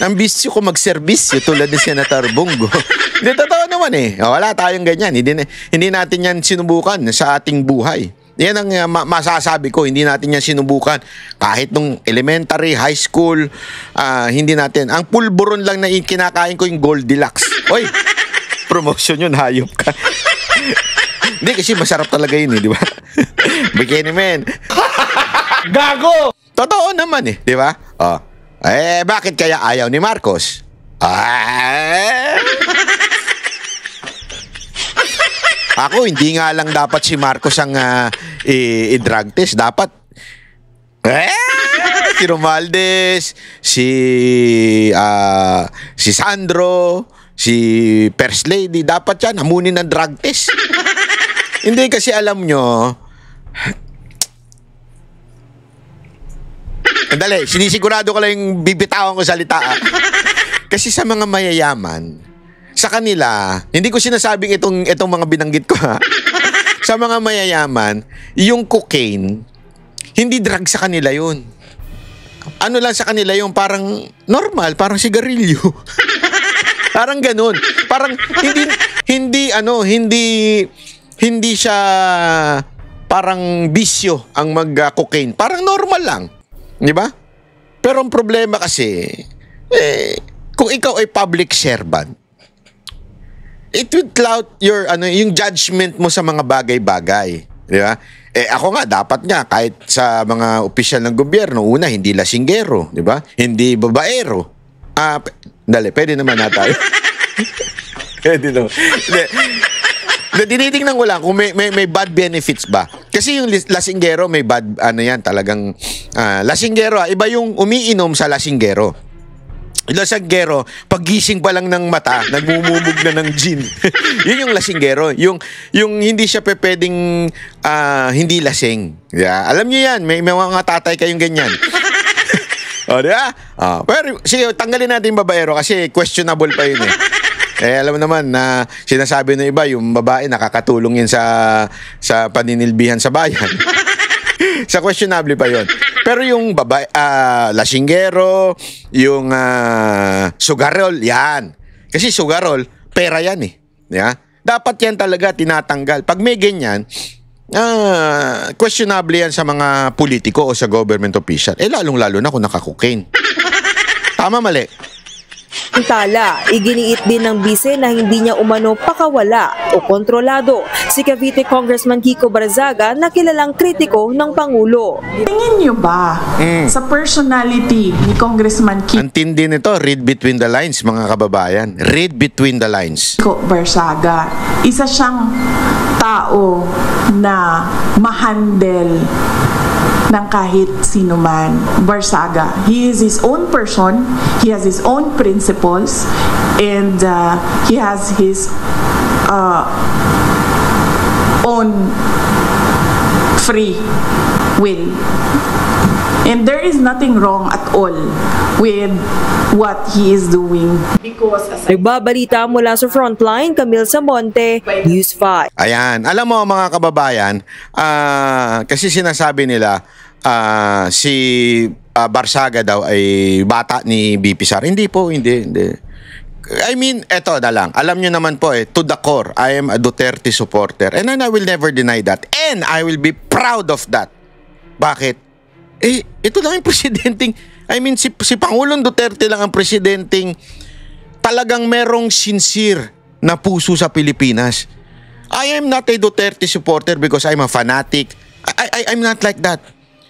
Ang bisyo ko magserbisyo tulad ni Senator Bongo. Hindi, totoo naman wala tayong ganyan. Hindi natin yan sinubukan sa ating buhay. Yan ang masasabi ko, hindi natin yan sinubukan. Kahit nung elementary, high school, hindi natin. Ang pulburon lang na kinakain ko yung Goldilocks. Oy, promotion yun, hayop ka. Hindi, kasi masarap talaga yun di ba? Bikini man. Gago! Totoo naman di ba? Bakit kaya ayaw ni Marcos? Ako, hindi nga lang dapat si Marcos ang i-drug test. Dapat, si Romualdez, si Sandro, si First Lady, dapat yan, hamunin ng drug test. Hindi kasi alam nyo, dali, sinisigurado ko lang yung bibitawan ko salita. Kasi sa mga mayayaman, sa kanila, hindi ko sinasabing itong mga binanggit ko sa mga mayayaman, yung cocaine, hindi drug sa kanila yun. Ano lang sa kanila yung parang normal, parang sigarilyo. Parang ganun. Parang hindi siya parang bisyo ang mag-cocaine. Parang normal lang. Di ba? Pero ang problema kasi, kung ikaw ay public servant, it would cloud yung judgment mo sa mga bagay-bagay. Di ba? Ako nga, dapat nga, kahit sa mga opisyal ng gobyerno, una, hindi lasinggero. Di ba? Hindi babaero. Pwede naman na tayo. Pwede naman. Tinitingnan ko lang kung may bad benefits ba. Kasi yung lasinggero may bad, talagang lasinggero, iba yung umiinom sa lasinggero. Lasinggero, pagising pa lang ng mata, nagmumumog na ng gin. Yun yung lasinggero. Yung hindi siya pwedeng hindi lasing. Yeah. Alam niyo yan, may mga tatay kayong ganyan. Diba? Pero sige, tanggalin natin yung babaero kasi questionable pa yun alam mo naman na sinasabi ng iba, yung babae nakakatulong yun sa paninilbihan sa bayan. Sa questionable pa yun. Pero yung babae, lasinggero, yung sugarol, yan. Kasi sugarol, pera yan Yeah? Dapat yan talaga tinatanggal. Pag may ganyan, questionable yan sa mga politiko o sa government official. Lalong-lalo na kung naka-cocaine. Tama, mali? Tala, iginiit din ng bise na hindi niya umano pakawala o kontrolado si Cavite Congressman Kiko Barzaga na kilalang kritiko ng Pangulo. Tingin niyo ba sa personality ni Congressman Ang tindi nito, read between the lines mga kababayan. Read between the lines. Kiko Barzaga, isa siyang tao na mahandle ng kahit sino man. Barzaga, he is his own person, he has his own principles, and he has his own free will. And there is nothing wrong at all with what he is doing. Because as Nagbabalita mula sa Frontline, Camille Samonte, News 5. Ayan. Alam mo mga kababayan, kasi sinasabi nila si Barzaga daw ay bata ni BP Sara. Hindi po, hindi. I mean, eto na lang. Alam nyo naman po to the core, I am a Duterte supporter. And I will never deny that. And I will be proud of that. Bakit? Ito lang yung presidenteng, I mean, si Pangulong Duterte lang ang presidenteng talagang merong sincere na puso sa Pilipinas. I am not a Duterte supporter because I'm a fanatic. I'm not like that.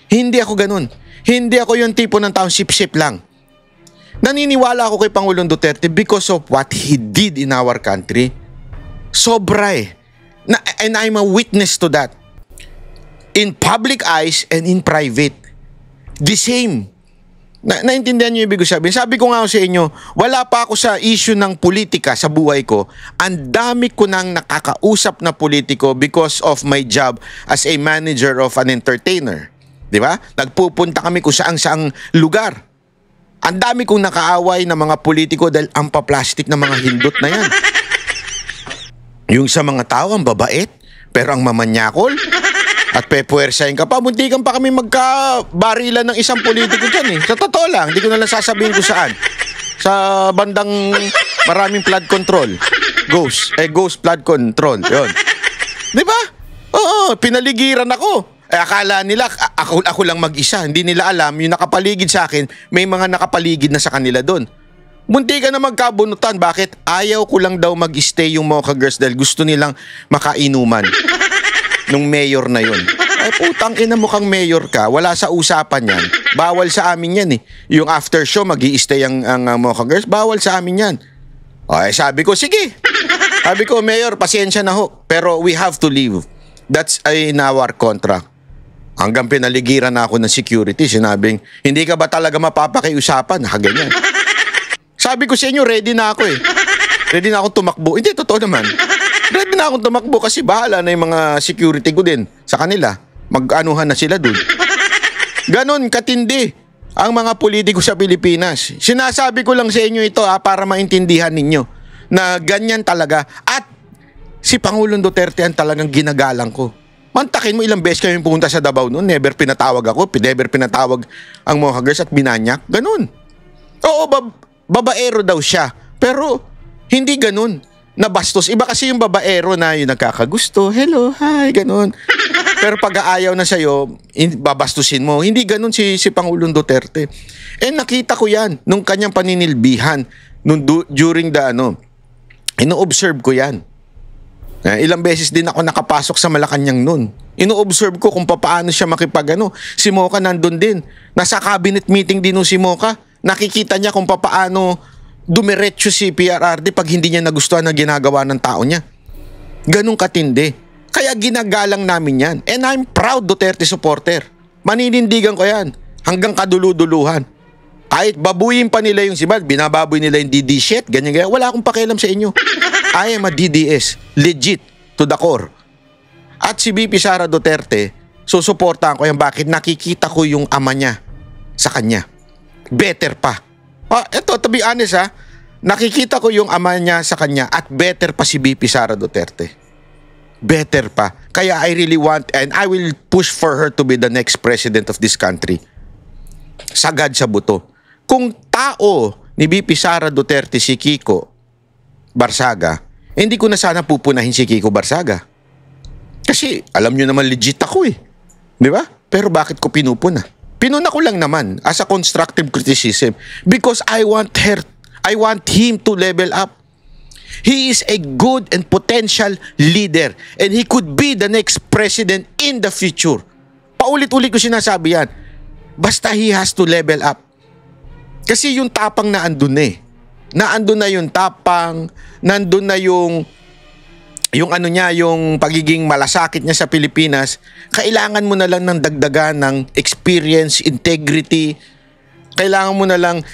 Hindi ako ganun. Hindi ako yung tipo ng taong sip-sip lang. Naniniwala ako kay Pangulong Duterte because of what he did in our country. Sobra and I'm a witness to that. In public eyes and in private. The same. Naintindihan niyo yung ibig sabihin? Sabi ko nga sa inyo, wala pa ako sa issue ng politika sa buhay ko. Ang dami ko nang nakakausap na politiko because of my job as a manager of an entertainer. Di ba? Nagpupunta kami kung saang lugar. Ang dami kong nakaaway na mga politiko dahil ang paplastic na mga hindot na yan. Yung sa mga tao, ang babait, pero ang mamanyakol. At pepuwersahin ka pa, muntikan pa kami magkabarilan ng isang politiko dyan Sa totoo lang, hindi ko na lang sasabihin kung saan. Sa bandang maraming flood control. Ghost flood control. Yun. Di ba? Oo, pinaligiran ako. Akala nila, ako lang mag-isa. Hindi nila alam, yung nakapaligid sa akin, may mga nakapaligid na sa kanila doon. Muntikan na magkabunutan. Bakit? Ayaw ko lang daw mag-stay yung Mocha Girls dahil gusto nilang makainuman. Nung mayor na yun. Ay putang ina mo kang mayor ka, wala sa usapan yan. Bawal sa amin yan Yung after show, mag-i-stay ang Mocha Girls, bawal sa amin yan. Ay sabi ko, sige. Sabi ko, mayor, pasensya na ho. Pero we have to leave. That's in our contract. Hanggang pinaligiran na ako ng security, sinabing, hindi ka ba talaga mapapakiusapan? Ganyan. Sabi ko sa inyo, ready na ako Ready na akong tumakbo. Hindi, totoo naman. Ready na akong tumakbo kasi bahala na yung mga security ko din sa kanila. Mag-anuhan na sila dun. Ganon katindi ang mga politiko sa Pilipinas. Sinasabi ko lang sa inyo ito para maintindihan ninyo na ganyan talaga. At si Pangulong Duterte ang talagang ginagalang ko. Mantakin mo ilang beses kami pumunta sa Davao noon. Never pinatawag ako. Never pinatawag ang Mocha Girls at binanyak. Ganon. Oo, babaero daw siya. Pero hindi ganon. Nabastos. Iba kasi yung babaero na yung nagkakagusto. Hello, hi, ganun. Pero pag aayaw na sa'yo, babastusin mo. Hindi ganun si Pangulong Duterte. Nakita ko yan nung kanyang paninilbihan during the ino-observe ko yan. Ilang beses din ako nakapasok sa Malacanang nun. Ino-observe ko kung paano siya Si Mocha nandun din. Nasa cabinet meeting din si Mocha. Nakikita niya kung paano dumiretso si PRRD pag hindi niya nagustuhan na ginagawa ng tao niya. Ganun katindi. Kaya ginagalang namin yan. And I'm proud Duterte supporter. Maninindigan ko yan. Hanggang kaduluduluhan. Kahit babuyin pa nila yung sibad, binababoy nila yung DD shit, ganyan. Wala akong pakialam sa inyo. I am a DDS. Legit. To the core. At si BP Sara Duterte, susuportahan ko yan. Bakit? Nakikita ko yung ama niya sa kanya. Better pa. Ito, to be honest nakikita ko yung ama niya sa kanya at better pa si BP Sara Duterte. Better pa. Kaya I really want and I will push for her to be the next president of this country. Sagad sa buto. Kung tao ni BP Sara Duterte si Kiko Barzaga, hindi ko na sana pupunahin si Kiko Barzaga. Kasi alam nyo naman legit ako Di ba? Pero bakit ko pinupuna? Pinuna ko lang naman as a constructive criticism because I I want him to level up. He is a good and potential leader and he could be the next president in the future. Paulit-ulit ko sinasabi yan. Basta he has to level up. Kasi yung tapang na andun eh. Naandun na yung tapang, nandun na yung ano niya, yung pagiging malasakit niya sa Pilipinas. Kailangan mo na lang ng dagdagan ng experience, integrity. Kailangan mo na lang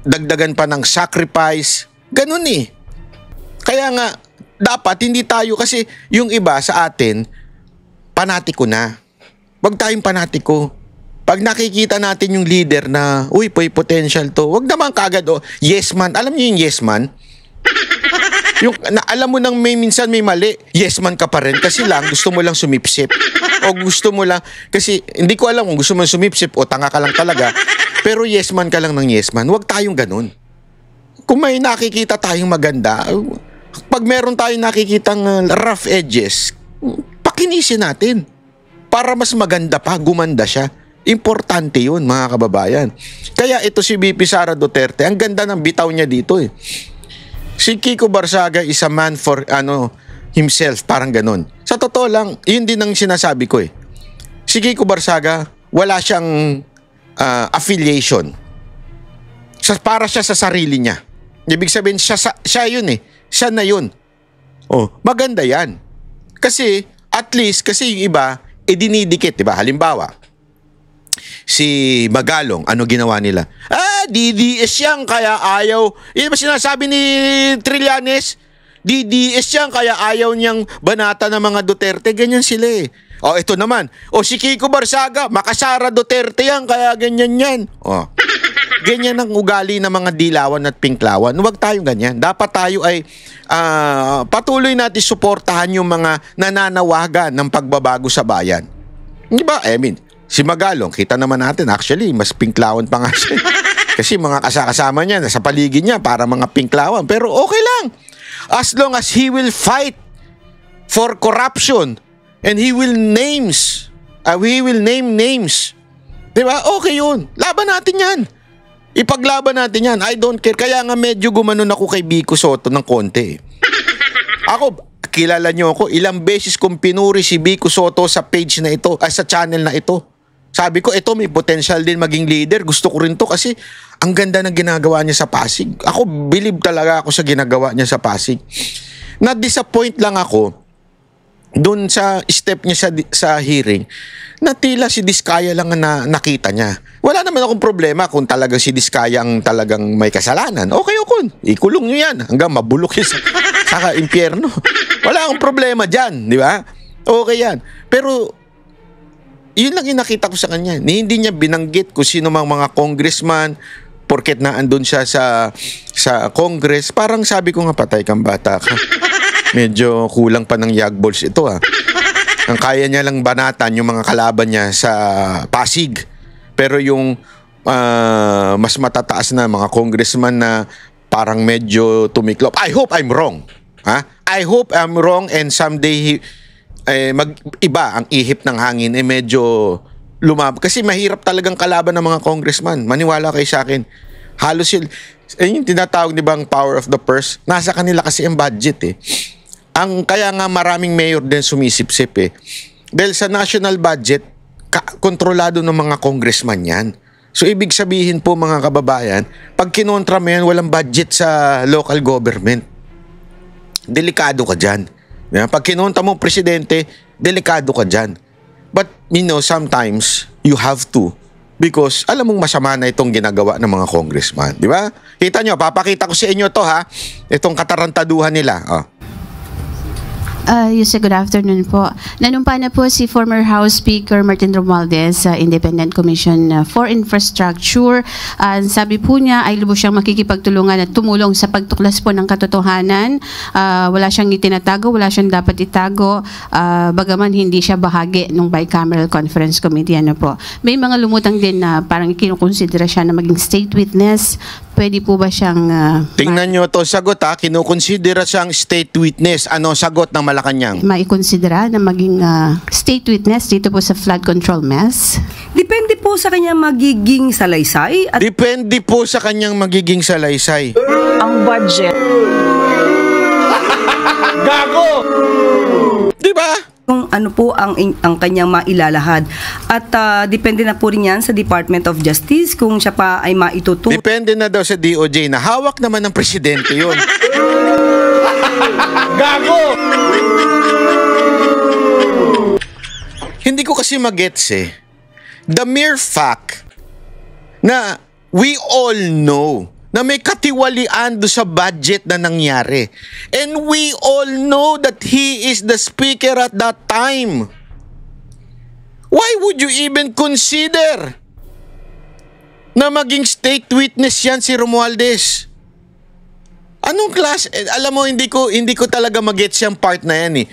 dagdagan pa ng sacrifice. Ganun eh. Kaya nga, dapat hindi tayo, kasi yung iba sa atin, panatiko na. Wag tayong panatiko. Pag nakikita natin yung leader na, uy, may potential to, wag naman kagad, yes man. Alam niyo yung yes man? Yung, alam mo nang minsan may mali, yes man ka pa rin kasi lang gusto mo lang sumipsip. O gusto mo lang, kasi hindi ko alam kung gusto mo sumipsip o tanga ka lang talaga, pero yes man ka lang ng yes man. Wag tayong ganun. Kung may nakikita tayong maganda, pag meron tayong nakikitang rough edges, pakinisin natin para mas maganda pa, gumanda siya. Importante yun, mga kababayan. Kaya ito si VP Sara Duterte, ang ganda ng bitaw niya dito eh. Si Kiko Barsaga is a man for himself, parang ganun. Sa totoo lang, yun din ang sinasabi ko eh. Si Kiko Barsaga, wala siyang affiliation. Para siya sa sarili niya. Ibig sabihin, siya yun eh. Siya na yun. Oh, maganda yan. Kasi, at least, kasi yung iba, dinidikit, diba? Halimbawa, si Magalong, ano ginawa nila? DDS yan, kaya ayaw. Yan ba sinasabi ni Trillanes? DDS yan, kaya ayaw niyang banata ng mga Duterte. Ganyan sila eh. O, ito naman. O, si Kiko Barsaga, makasara Duterte yan, kaya ganyan yan. O, ganyan ang ugali ng mga dilawan at pinklawan. Huwag tayong ganyan. Dapat tayo ay patuloy natin suportahan yung mga nananawagan ng pagbabago sa bayan. Di ba? I mean, si Magalong, kita naman natin, actually, mas pinklawan pa nga siya. Kasi mga kasama niya, nasa paligid niya, para mga pinklawan. Pero okay lang. As long as he will fight for corruption and he will name names. Diba? Okay yun. Laban natin yan. Ipaglaban natin yan. I don't care. Kaya nga medyo gumanon ako kay Vico Sotto ng konti. Ako, kilala niyo ako, ilang beses kong pinuri si Vico Sotto sa page na ito, sa channel na ito. Sabi ko, ito may potential din maging leader. Gusto ko rin to kasi ang ganda ng ginagawa niya sa Pasig. Ako, believe talaga ako sa ginagawa niya sa Pasig. Na-disappoint lang ako dun sa step niya sa hearing na tila si Diskaya lang na nakita niya. Wala naman akong problema kung talagang si Diskaya ang talagang may kasalanan. Okay, ikulong niyo yan hanggang mabulok yun sa impyerno. Wala akong problema dyan, di ba? Okay yan. Pero yun lang yung nakita ko sa kanya. Hindi niya binanggit kung sino mang mga congressman porket na andun siya sa Congress. Parang sabi ko nga, patay kang bata ka. Medyo kulang pa ng yagballs ito ah. Ang kaya niya lang banatan yung mga kalaban niya sa Pasig. Pero yung mas matataas na mga congressman na parang medyo tumiklop. I hope I'm wrong. I hope I'm wrong and someday mag-iba ang ihip ng hangin medyo lumab. Kasi mahirap talagang kalaban ng mga congressman. Maniwala kayo sa akin. Halos yung tinatawag di ba ang power of the purse? Nasa kanila kasi ang budget eh. Kaya nga maraming mayor din sumisip-sip eh. Dahil sa national budget, kontrolado ng mga congressman yan. So ibig sabihin po mga kababayan, pag kinontra mo yan, walang budget sa local government. Delikado ka dyan. Pag kinontra mo presidente, delikado ka dyan. But sometimes you have to because alam mong masama na itong ginagawa ng mga congressman. Di ba? Kita nyo, papakita ko sa inyo to ha. Itong katarantaduhan nila. Yuse, good afternoon po. Nanumpa na po si former House Speaker Martin Romualdez sa Independent Commission for Infrastructure. Sabi po niya ay lubos siyang makikipagtulungan at tumulong sa pagtuklas po ng katotohanan. Wala siyang itinatago, wala siyang dapat itago, bagaman hindi siya bahagi ng bicameral conference committee. Ano po. May mga lumutang din na parang kinukonsidera siya na maging state witness. Pwede po ba siyang... Tingnan nyo to sagot ha, kinukonsidera siyang state witness. Ano sagot ng Malacanang? Maikonsidera na maging state witness dito po sa flood control mess? Depende po sa kanyang magiging salaysay. Depende po sa kanyang magiging salaysay. ang budget. Di ba? Kung ano po ang kanyang mailalahad. At depende na po rin yan sa Department of Justice kung siya pa ay maitutulong. Depende na daw sa DOJ na hawak naman ng presidente yun. Gago! Hindi ko kasi magets the mere fact na we all know na may katiwalian do sa budget na nangyari. And we all know that he is the speaker at that time. Why would you even consider na maging state witness yan si Romualdez? Anong class? Alam mo, hindi ko talaga magets yung part na yan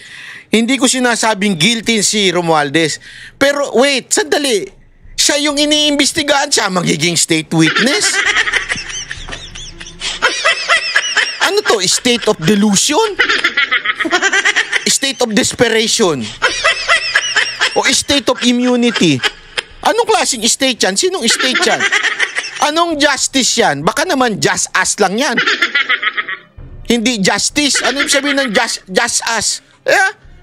Hindi ko sinasabing guilty si Romualdez. Pero wait, sandali. Siya yung iniimbestigahan, siya magiging state witness? Ano to? State of delusion? State of desperation? O state of immunity? Anong klaseng state yan? Sinong state yan? Anong justice yan? Baka naman just us lang yan. Hindi justice. Ano ibig sabihin ng just us?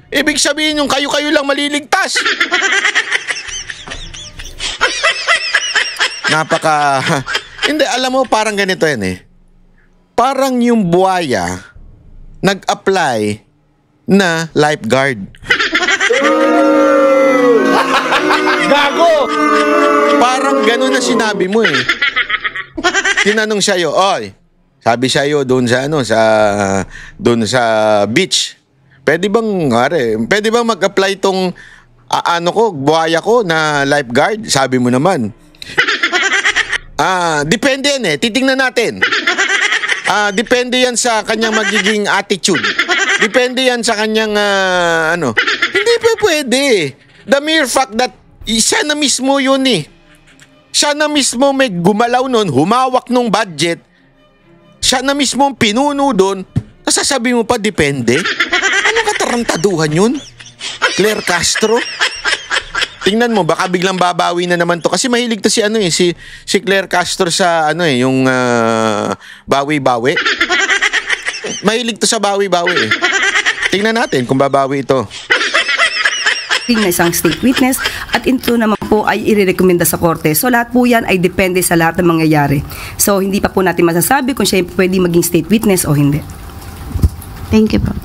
Ibig sabihin yung kayo-kayo lang maliligtas. Hindi, alam mo, parang ganito yan Parang yung buhaya nag-apply na lifeguard. Gago! Parang gano'n na sinabi mo Tinanong sa'yo, sabi sa'yo doon sa beach. Pwede bang mag-apply tong buhaya ko na lifeguard? Sabi mo naman. Depende yan titingnan natin. Depende yan sa kanyang magiging attitude. Depende yan sa kanyang Hindi pa pwede. The mere fact that siya na mismo yun Siya na mismo may gumalaw nun, humawak nung budget. Siya na mismo ang pinuno doon. Sasabi mo pa, depende? Anong katarantaduhan yun? Claire Castro? Tingnan mo, baka biglang babawi na naman to. Kasi mahilig to si Claire Castro sa yung bawi-bawi. Mahilig to sa bawi-bawi Tingnan natin kung babawi ito. Na isang state witness at ito naman po ay irerekomenda sa korte. So lahat po yan ay depende sa lahat ng mangyayari. So hindi pa po natin masasabi kung siya pwede maging state witness o hindi. Thank you po.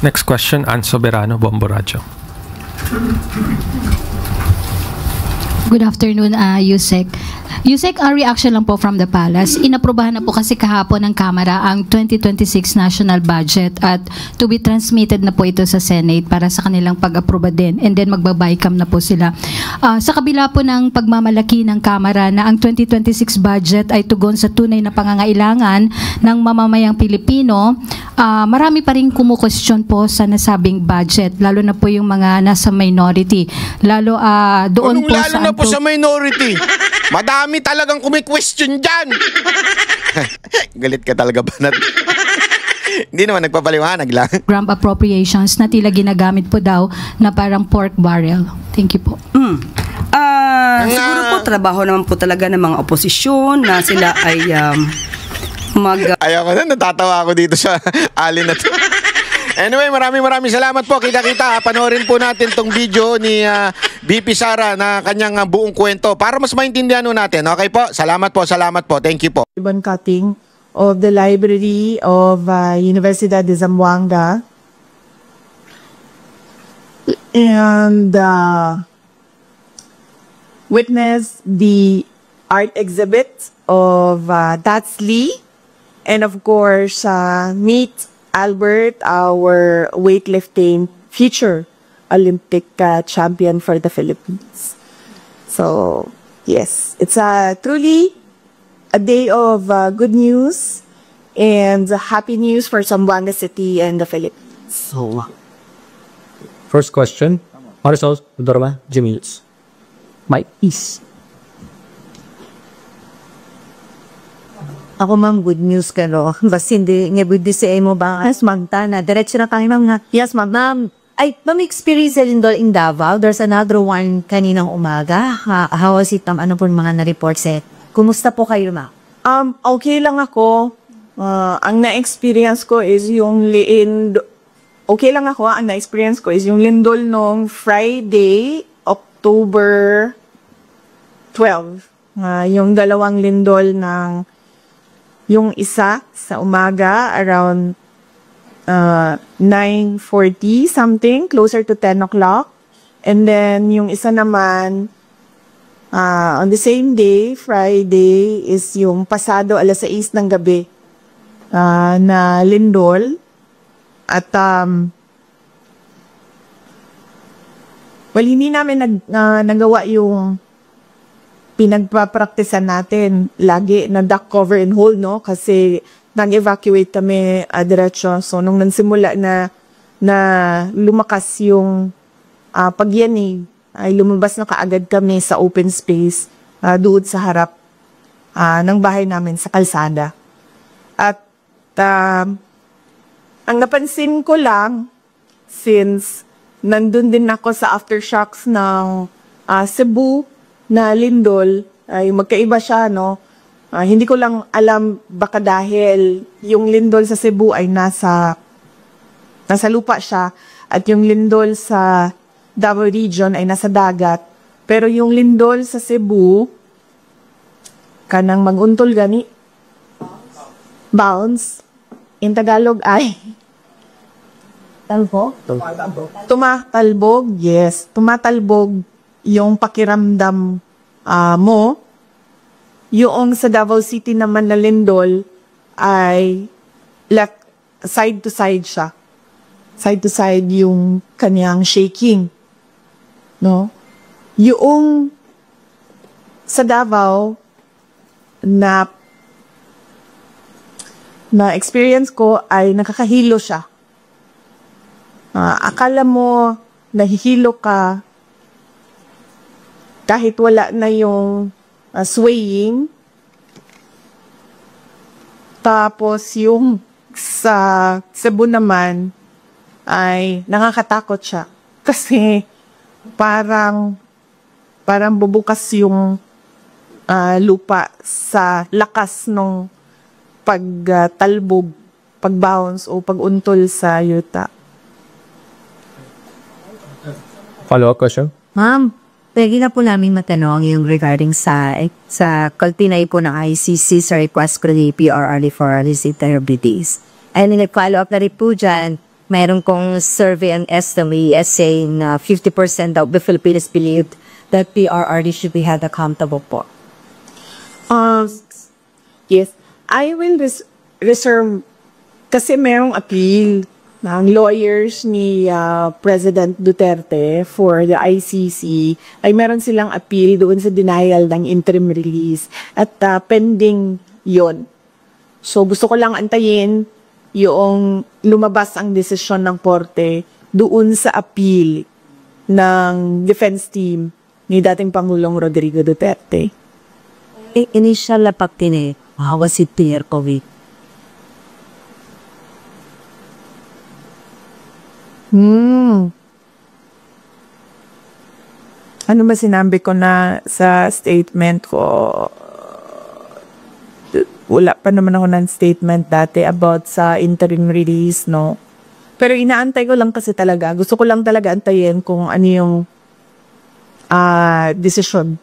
Next question, Ann Soberano, Bombo Radio. Good afternoon, Yusek. Yusek, reaction lang po from the palace. Inaprubahan na po kasi kahapon ng Kamara ang 2026 national budget at to be transmitted na po ito sa Senate para sa kanilang pag-aproba din. And then magbabaycam na po sila. Sa kabila po ng pagmamalaki ng Kamara na ang 2026 budget ay tugon sa tunay na pangangailangan ng mamamayang Pilipino, marami pa rin kumukwestiyon po sa nasabing budget, lalo na po yung mga nasa minority. Lalo doon po lalo na po sa minority. Madami talagang kumi-question dyan. Galit ka talaga, Banat. Hindi naman nagpapaliwanag lang. Grant appropriations na tila ginagamit po daw na parang pork barrel. Thank you po. Siguro po trabaho naman po talaga ng mga oposisyon na sila ay Ayaw ko na, natatawa ako dito sa alin na to. Anyway, maraming salamat po. Kita-kita, panoorin po natin tong video ni VP Sara na kanyang buong kwento para mas maintindihan natin. Okay po? Salamat po. Thank you po. Ribbon cutting of the library of Universidad de Zamboanga. And witness the art exhibit of Tats Lee. And of course, meet Albert, our weightlifting future Olympic champion for the Philippines. So, yes, it's truly a day of good news and happy news for Zamboanga City and the Philippines. So, first question, Marisol Dorma, Jimmy Lutz. Mike, please. Ako ma'am, good news ka no. Basta hindi nga good news sa mo ba? Yes, ma'am, na. Diretso na tayo ma'am nga. Yes, ma'am. Ma'am, experience din doon in Davao. There's another one kaninang umaga. How was it, ma'am? Ano po mga na-report set? Kumusta po kayo, ma'am? Okay lang ako. Ang na-experience ko is yung okay lang ako, ang na-experience ko is yung lindol nung Friday, October 12. Yung dalawang lindol ng yung isa sa umaga around 9:40 something, closer to 10 o'clock. And then yung isa naman on the same day, Friday, is yung pasado 6:00 ng gabi na lindol. At hindi namin nagawa yung pinagpapraktisan natin lagi na duck cover and hold, no? Kasi nag-evacuate kami diretso. So, nung nagsimula na lumakas yung pagyanig, ay lumabas na kaagad kami sa open space doon sa harap ng bahay namin sa kalsada. At ang napansin ko lang, since nandun din ako sa aftershocks ng Cebu na lindol, ay magkaiba siya, no? Hindi ko lang alam, baka dahil yung lindol sa Cebu ay nasa lupa siya, at yung lindol sa Davao region ay nasa dagat. Pero yung lindol sa Cebu, kanang maguntol gani, bounce, in Tagalog ay tumatalbog, yes. Tumatalbog yung pakiramdam mo. Yung sa Davao City naman na lindol ay side to side siya. Side to side yung kanyang shaking. No? Yung sa Davao na experience ko ay nakakahilo siya. Akala mo nahihilo ka kahit wala na yung swaying. Tapos yung sa Cebu naman ay nakakatakot siya. Kasi parang bubukas yung lupa sa lakas ng pagtalbog, pag-bounce o pag-untol sa yuta. Follow-up question? Ma'am, pwede na po namin matanong yung regarding sa kaltinay po ng ICC sa request ko ni PRRD for illicit activities. And nag-follow up na rin po dyan, mayroon kong survey and estimate as saying 50% of the Filipinos believed that PRRD should be held accountable po. Yes, I will reserve kasi mayroong appeal ng lawyers ni President Duterte for the ICC, ay meron silang appeal doon sa denial ng interim release at pending yon. So gusto ko lang antayin yung lumabas ang desisyon ng korte doon sa appeal ng defense team ni dating Pangulong Rodrigo Duterte. Initial na pagtine, was it Pierre Covid? Ano ba sinabi ko na sa statement ko? Wala pa naman ako ng statement dati about sa interim release, no? Pero inaantay ko lang kasi talaga. Gusto ko lang talaga antayin kung ano yung decision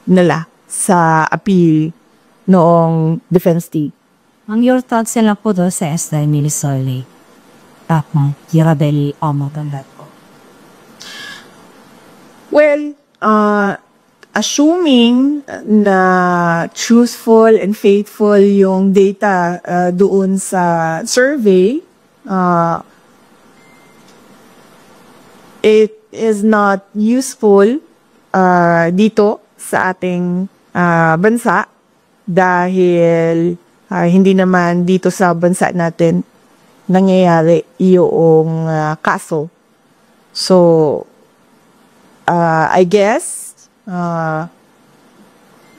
nila sa appeal noong defense team. Ang your thoughts na po doon sa Esther Milisoli? Hirabeli Omotandat po. Well, assuming na truthful and faithful yung data doon sa survey, it is not useful dito sa ating bansa dahil hindi naman dito sa bansa natin nangyayari yung kaso. So, I guess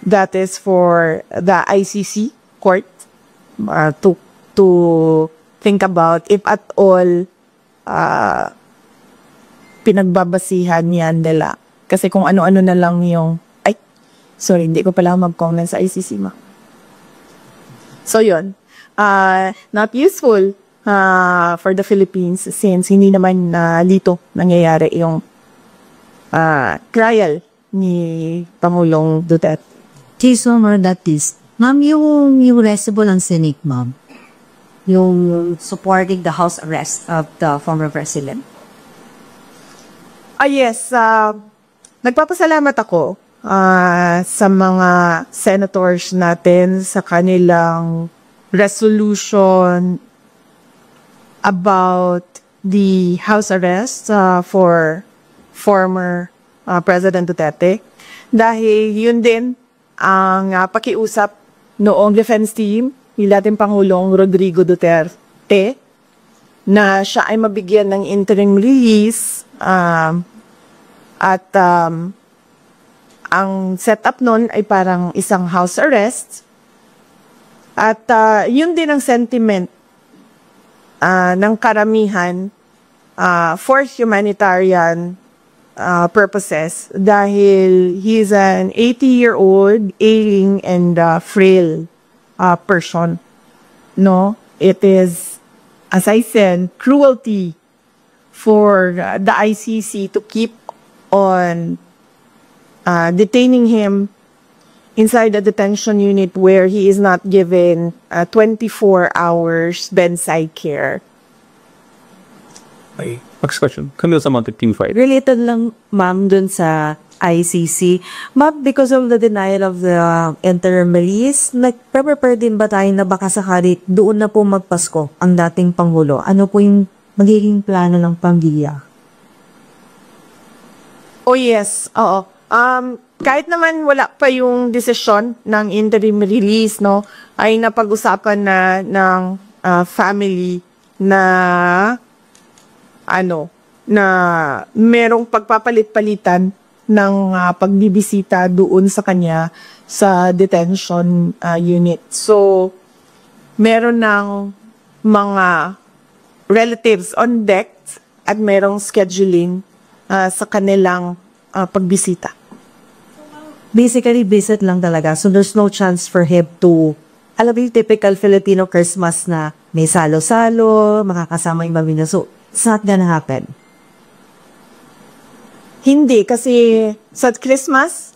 that is for the ICC court to think about if at all pinagbabasihan yan nila. Kasi kung ano-ano na lang yung hindi ko pala mag-comment sa ICC ma. So yun. not useful for the Philippines since hindi naman lito nangyayari yung trial ni Pangulong Duterte. More that is, ma'am, yung resibo ng Senate, ma'am, yung supporting the house arrest of the former president. Yes, nagpapasalamat ako sa mga senators natin sa kanilang resolution about the house arrest for former President Duterte. Dahil yun din ang pakiusap noong defense team ni dating Pangulong Rodrigo Duterte na siya ay mabigyan ng interim release at ang setup nun ay parang isang house arrest at yun din ang sentiment ng karamihan for humanitarian purposes dahil he's an 80-year-old ailing and frail person. No, it is, as I said, cruelty for the ICC to keep on detaining him inside the detention unit where he is not given 24 hours bedside care. Okay. Next question. Camille Samonte, TV5. Related lang, ma'am, dun sa ICC. Ma'am, because of the denial of the interim release, nag-prepare din ba tayo na baka sakali doon na po magpasko ang dating Pangulo? Ano po yung magiging plano ng pamilya? Oh yes, oo. Kahit naman wala pa yung desisyon ng interim release, no, ay napag-usapan na ng family na na merong pagpapalit-palitan ng pagbibisita doon sa kanya sa detention unit. So, meron ng mga relatives on deck at merong scheduling sa kanilang pagbisita. Basically, visit lang talaga. So, there's no chance for him to, alam mo yung typical Filipino Christmas na may salo-salo, makakasama yung pamilya. So, it's not gonna happen. Hindi, kasi sa Christmas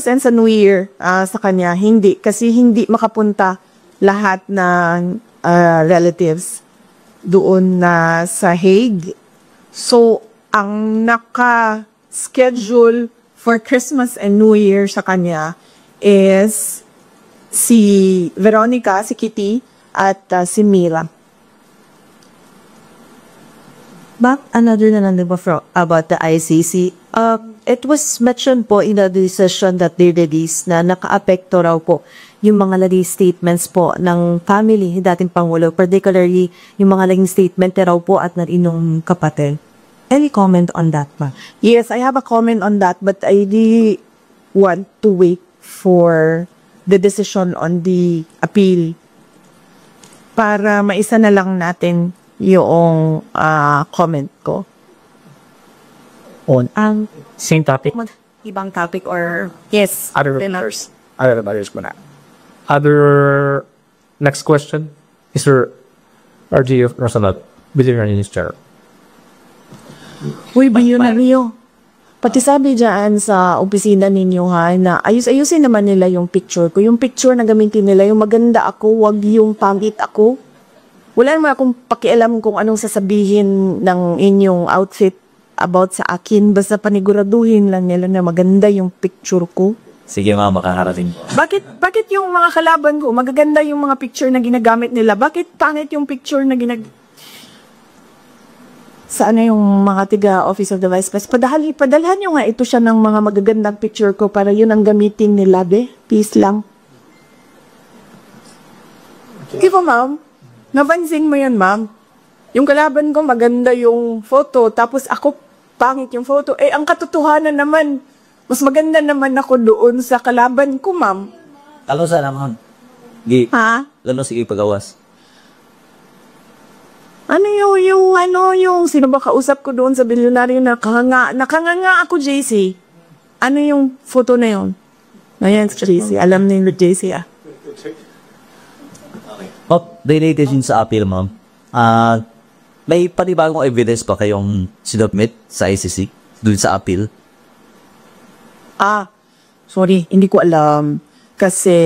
and sa New Year, sa kanya, hindi. Kasi hindi makapunta lahat ng relatives doon na sa Hague. So, ang naka-schedule for Christmas and New Year sa kanya is si Veronica, si Kitty, at si Mila. Back another na lang about the ICC. It was mentioned po in the decision that they released na naka-apekto raw po yung mga laging statements po ng family, dating Pangulo, particularly yung mga laging statement raw po at ng inyong kapatid. Any comment on that, ma? Yes, I have a comment on that, but I really want to wait for the decision on the appeal para maisa na lang natin yung comment ko. On same topic? Ibang topic or yes, Other matters. Other matters muna. Other next question is Sir RG Rosanat, Billionaire Minister. Uy, Billionaire. Pati sabi dyan sa opisina ninyo ha, na ayusin naman nila yung picture ko. Yung picture na gamitin nila, yung maganda ako, wag yung pangit ako. Wala naman akong pakialam kung anong sasabihin ng inyong outfit about sa akin. Basta paniguraduhin lang nila na maganda yung picture ko. Sige ma'am, makakarating. Bakit yung mga kalaban ko, magaganda yung mga picture na ginagamit nila? Bakit pangit yung picture na Saan na yung mga tiga Office of the Vice President? Padalhan nyo nga ito siya ng mga magagandang picture ko para yun ang gamitin nila, be. Peace lang. Okay po, ma'am. Napansin mo yan, ma'am. Yung kalaban ko, maganda yung photo, tapos ako, pangit yung photo. Eh, ang katotohanan naman, mas maganda naman ako doon sa kalaban ko, ma'am. Talo sana, ma'am. Ha? Lalo sige pagawas. Ano yung sino ba kausap ko doon sa bilyonaryo na nakanganga ako, JC? Ano yung photo na yun? Ayan, JC. Alam na yung JC, ah. Related yun sa appeal, ma'am. May panibagong evidence pa kayong sinubmit sa ICC dun sa appeal? Sorry, hindi ko alam. Kasi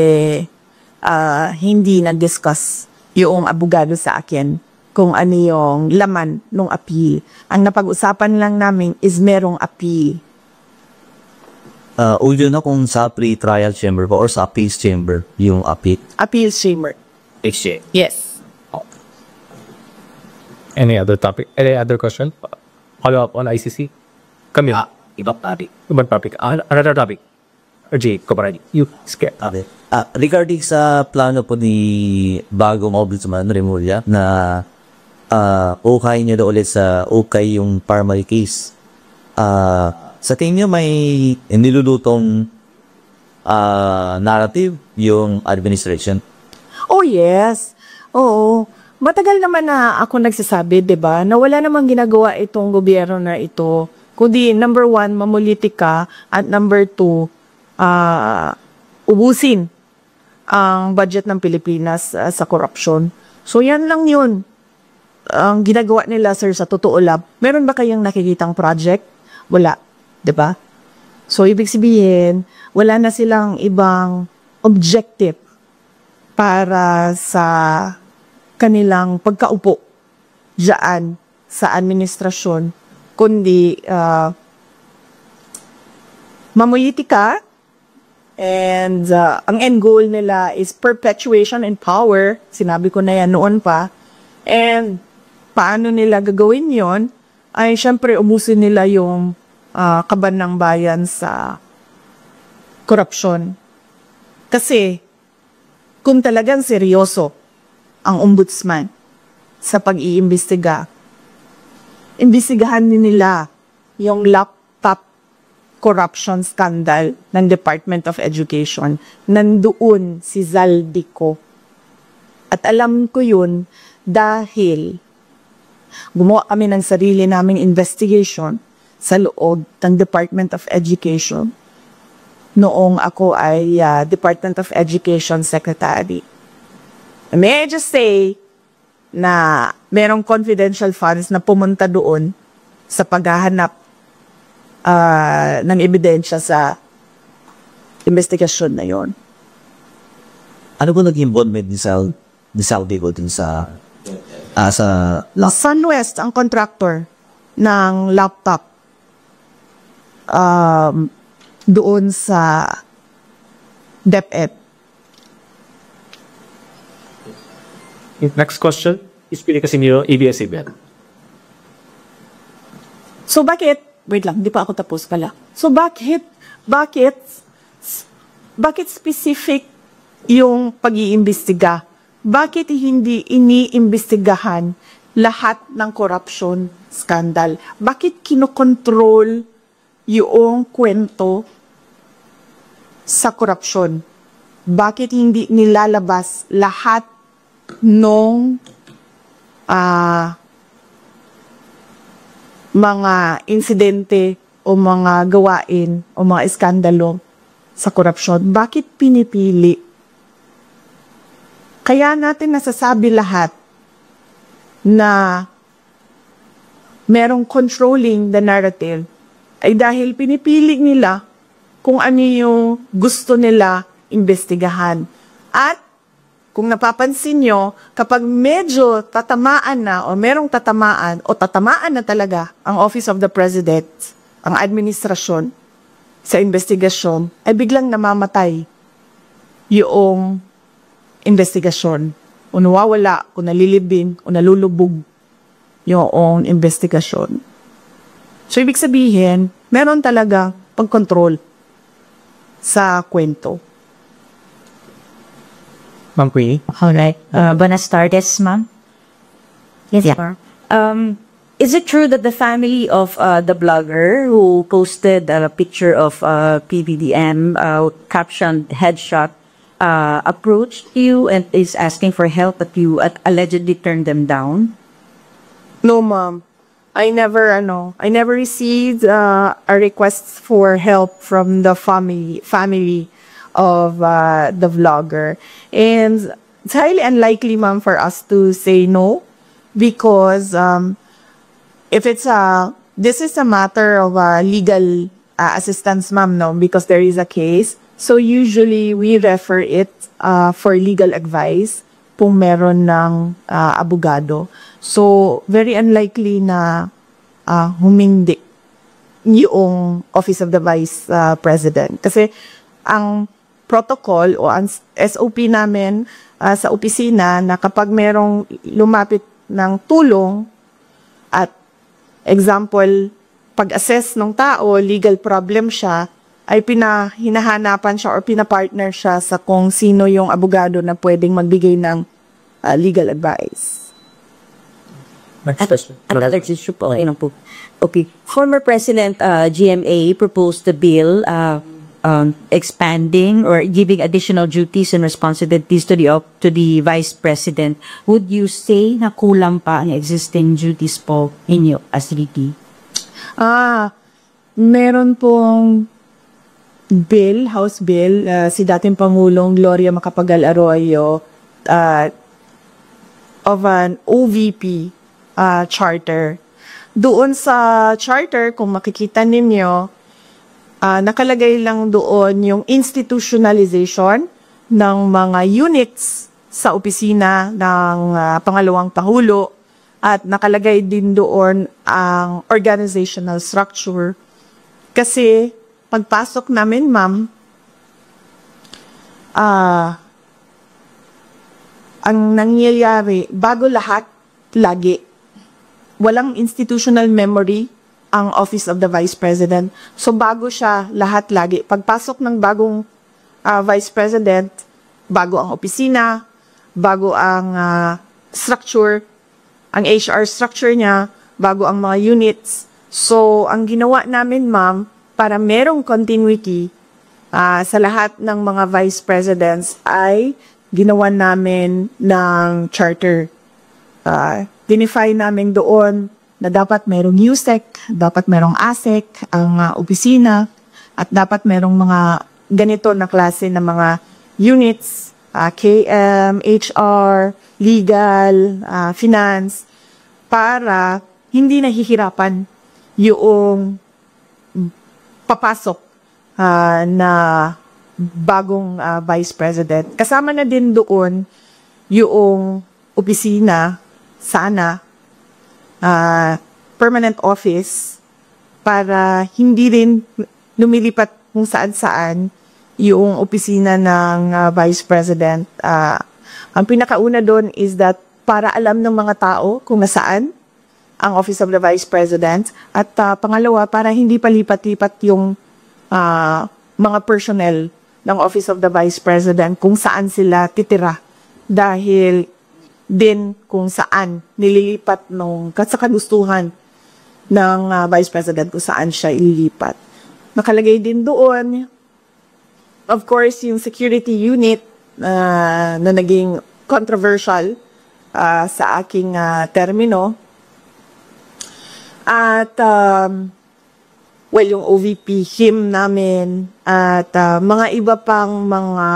hindi na-discuss yung abogado sa akin kung ano yung laman ng appeal. Ang napag-usapan lang namin is merong appeal. Ulyo na kung sa pre-trial chamber ba or sa appeals chamber yung appeal? Appeals chamber. Yes. Any other topic? Any other question? Follow up on ICC? Camille. Ibang topic. Ibang topic. Another topic. RJ, Koparadi. You scared. Okay. Regarding sa plano po ni bagong Ombudsman Remulla na ukay niyo daw ulit sa ukay yung primary case. Sa tingin niyo may nilulutong narrative yung administration? Oh yes. Oo. Matagal naman na ako nagsasabi, 'di ba, na wala namang ginagawa itong gobyerno na ito. Kundi number 1, mamulitika, at number 2, ubusin ang budget ng Pilipinas sa corruption. So yan lang yun. Ang ginagawa nila, sir, sa totoo lang. Meron ba kayong nakikitang project? Wala. 'Di ba? So ibig sabihin, wala na silang ibang objective para sa kanilang pagkaupo diyan sa administrasyon, kundi mamulitika, and ang end goal nila is perpetuation in power. Sinabi ko na yan noon pa. And paano nila gagawin yon? Ay syempre umusin nila yung kaban ng bayan sa korupsyon. Kasi kung talagang seryoso ang ombudsman sa pag-iimbestiga, imbestigahan din nila yung laptop corruption scandal ng Department of Education. Nandoon si Zaldico. At alam ko yun dahil gumawa kami ng sarili naming investigation sa loob ng Department of Education noong ako ay Department of Education Secretary. May I just say na merong confidential funds na pumunta doon sa paghahanap ng ebidensya sa investigasyon na yon. Ano po naging involvement ni Zaldico dun sa SunWest ang contractor ng laptop doon sa DepEd. Next question is Pili Casimiro, ABS-CBN. So bakit, wait lang, di pa ako tapos pala. So bakit specific yung pag-iimbestiga? Bakit hindi iniimbestigahan lahat ng corruption scandal? Bakit kinokontrol yung kwento sa korupsyon? Bakit hindi nilalabas lahat nung mga insidente o mga gawain o mga iskandalo sa korupsyon? Bakit pinipili? Kaya natin nasasabi lahat na merong controlling the narrative ay dahil pinipili nila kung ano yung gusto nila imbestigahan. At kung napapansin nyo, kapag medyo tatamaan na o merong tatamaan o tatamaan na talaga ang Office of the President, ang administrasyon sa investigasyon, ay biglang namamatay yung investigasyon. O nawawala, o nalilibing, o nalulubog yung investigasyon. So, ibig sabihin, meron talaga pagkontrol sa kwento. Ma'am Queenie. Alright. Buenas tardes, ma'am. Yes, yeah. Is it true that the family of the blogger who posted a picture of PBDM captioned headshot approached you and is asking for help, but you allegedly turned them down? No, ma'am. I never received a request for help from the family of the vlogger. And it's highly unlikely, ma'am, for us to say no because if it's this is a matter of legal assistance, ma'am, no, because there is a case. So usually we refer it for legal advice kung meron ng abogado. So very unlikely na humindi yung Office of the Vice President. Kasi ang protocol o ang SOP namin sa opisina na kapag merong lumapit ng tulong at example, pag-assess ng tao, legal problem siya, ay hinahanapan siya or pinapartner siya sa kung sino yung abogado na pwedeng magbigay ng legal advice. Next question. Another issue po. Okay. Former President GMA proposed the bill expanding or giving additional duties and responsibilities to the Vice President. Would you say na kulang pa ang existing duties po inyo as VP? Meron pong bill, House Bill, si dating Pangulong Gloria Macapagal Arroyo of an OVP charter. Doon sa charter, kung makikita ninyo, nakalagay lang doon yung institutionalization ng mga units sa opisina ng Pangalawang Pangulo at nakalagay din doon ang organizational structure. Kasi pagpasok namin, ma'am, ang nangyayari, bago lahat, lagi, walang institutional memory ang Office of the Vice President. So bago siya lahat lagi. Pagpasok ng bagong Vice President, bago ang opisina, bago ang structure, ang HR structure niya, bago ang mga units. So ang ginawa namin, ma'am, para merong continuity sa lahat ng mga Vice Presidents ay ginawa namin ng charter. Dinify namin doon na dapat merong USEC, dapat merong ASEC, ang opisina, at dapat merong mga ganito na klase ng mga units, KM, HR, legal, finance, para hindi nahihirapan yung papasok na bagong Vice President. Kasama na din doon yung opisina, sana, permanent office para hindi rin lumilipat kung saan-saan yung opisina ng Vice President. Ang pinakauna doon is that para alam ng mga tao kung nasaan ang Office of the Vice President at pangalawa, para hindi palipat-lipat yung mga personnel ng Office of the Vice President kung saan sila titira dahil din kung saan nililipat sa kagustuhan ng Vice President kung saan siya ililipat. Nakalagay din doon, of course, yung security unit na naging controversial sa aking termino. At, yung OVP, HIM namin, at mga iba pang mga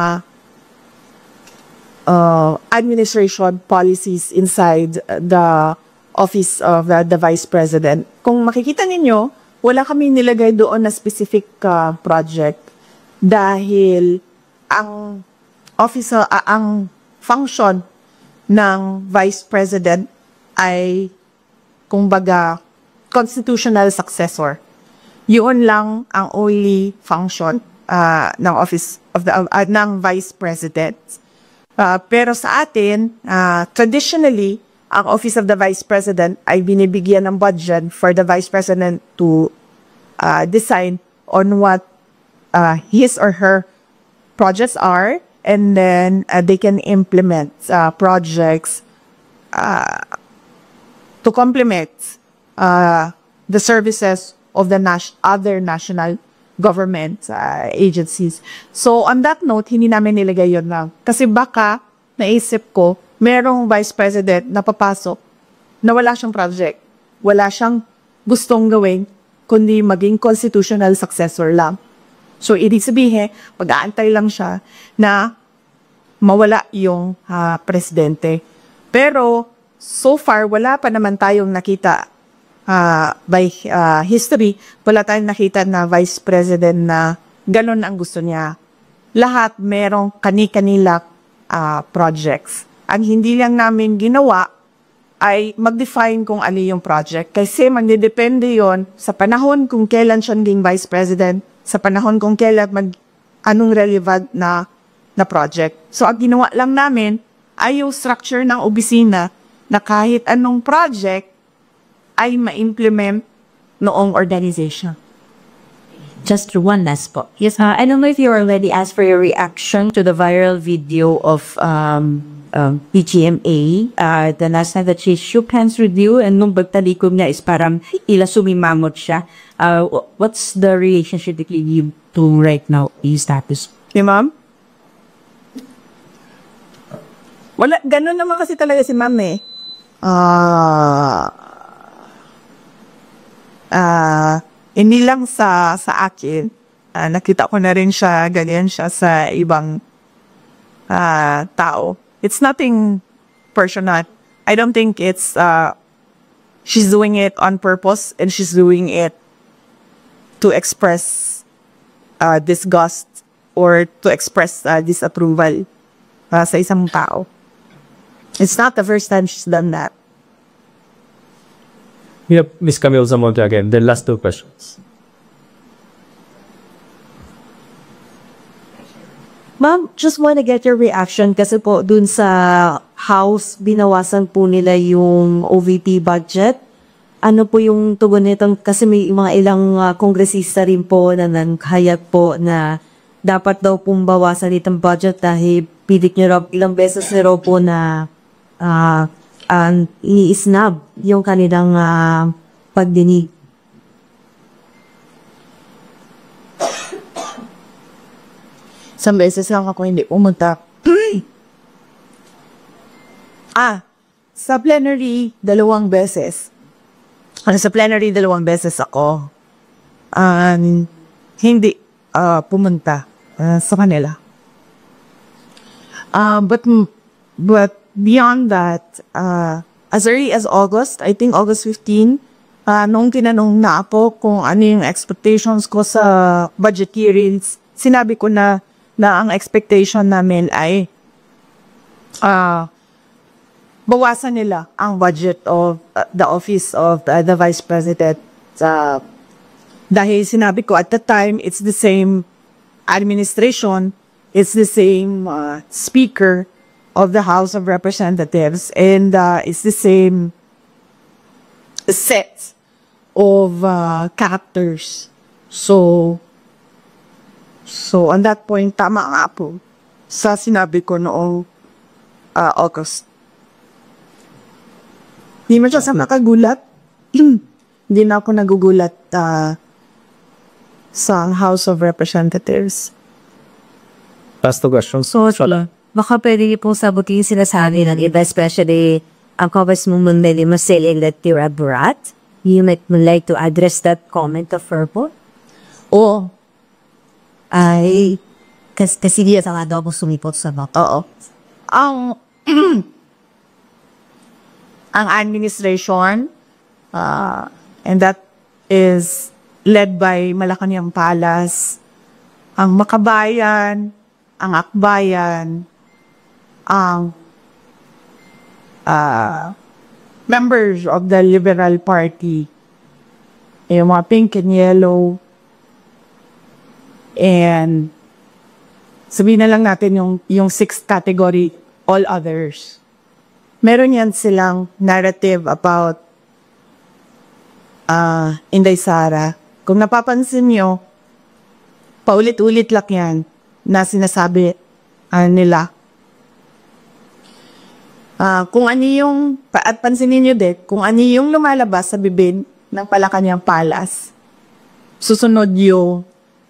administration policies inside the Office of the Vice President. Kung makikita ninyo, wala kami nilagay doon na specific project dahil ang ang function ng Vice President ay kumbaga constitutional successor. Yun lang ang only function ng Office of the ng Vice President. Pero sa atin, traditionally, ang Office of the Vice President ay binibigyan ng budget for the Vice President to decide on what his or her projects are, and then they can implement projects to complement the services of the other national government agencies. So, on that note, hindi namin nilagay yun lang. Kasi baka, naisip ko, merong Vice President na papasok na wala siyang project. Wala siyang gustong gawin, kundi maging constitutional successor lang. So, ibig sabihin, mag-aantay lang siya na mawala yung presidente. Pero so far, wala pa naman tayong nakita by history, wala tayong nakita na vice president na ganun ang gusto niya. Lahat merong kani-kanila projects. Ang hindi lang namin ginawa ay mag-define kung ano yung project. Kasi magdedepende yon sa panahon kung kailan siya naging vice president, sa panahon kung kailan anong relevant na project. So, ang ginawa lang namin ay yung structure ng opisina na kahit anong project ay ma-implement noong organization. Just one last po. Yes, I don't know if you already asked for your reaction to the viral video of PGMA. The last time that she shook hands with you and nung bagtalikom niya is parang sumimamot siya. What's the relationship between you two right now? Is status? Okay, ma'am? Wala, ganun naman kasi talaga si ma'am eh. Hindi lang sa akin, nakita ko na rin siya, ganyan siya sa ibang tao. It's nothing personal. I don't think it's, she's doing it on purpose and she's doing it to express disgust or to express disapproval sa isang tao. It's not the first time she's done that. We have Ms. Camille Zamonte again. The last two questions. Ma'am, just want to get your reaction kasi po dun sa House, binawasan po nila yung OVP budget. Ano po yung tugon nito? Kasi may mga ilang kongresista rin po na nanghayag po na dapat daw pong bawasan itong budget dahil pilit nyo raw, ilang beses na raw po na i-snub yung kanilang pagdinig. Isang beses lang ako hindi pumunta. Sa plenary, 2 beses. Sa plenary, 2 beses ako. Hindi pumunta sa kanila. But beyond that, as early as August, I think August 15, nung tinanong na ako kung ano yung expectations ko sa budget hearings, sinabi ko na ang expectation namin ay bawasan nila ang budget of the office of the vice president. Dahil sinabi ko at the time, it's the same administration, it's the same speaker of the House of Representatives, and it's the same set of characters. So, on that point, tama nga po sa sinabi ko noong August. Hindi mo siya sa nakagulat. Hindi na ako nagugulat sa House of Representatives. Last two questions. So, baka pwede niyo pong sabutin sinasabi ng iba, especially ang Congressman Mundeli saying that you're a brat. You might like to address that comment of her po? Oo. Ay, kasi diya sa nga daw po sumipot sa bako. Oo. Ang administration, and that is led by Malacanang Palace, ang Makabayan, ang Akbayan, ang members of the Liberal Party, yung mga pink and yellow, and sabihin na lang natin yung 6th category, all others. Meron yan silang narrative about Inday Sara. Kung napapansin nyo, paulit-ulit lang yan na sinasabi nila. Kung ano yung, at pansinin nyo din, kung ano yung lumalabas sa bibig ng Malacanang Palace, susunod yung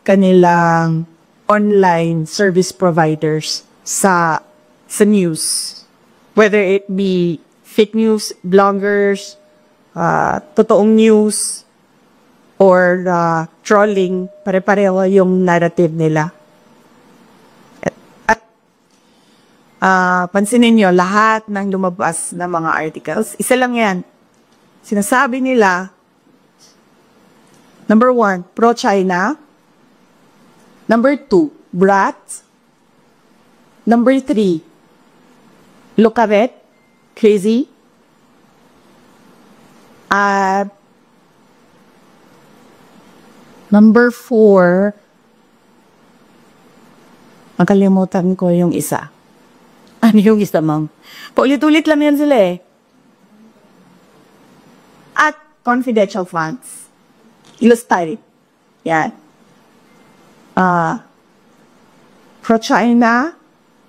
kanilang online service providers sa news. Whether it be fake news, bloggers, totoong news, or trolling, pare-pareho yung narrative nila. At pansinin nyo, lahat ng lumabas na mga articles, isa lang yan. Sinasabi nila, number 1, pro-China. Number 2, brat. Number 3, Lucaret, crazy. At number 4, makalimutan ko yung isa. Ano yung isa, ma'am? Paulit-ulit lang yan sila eh. At confidential funds. Ilustari. Yan. Pro-China,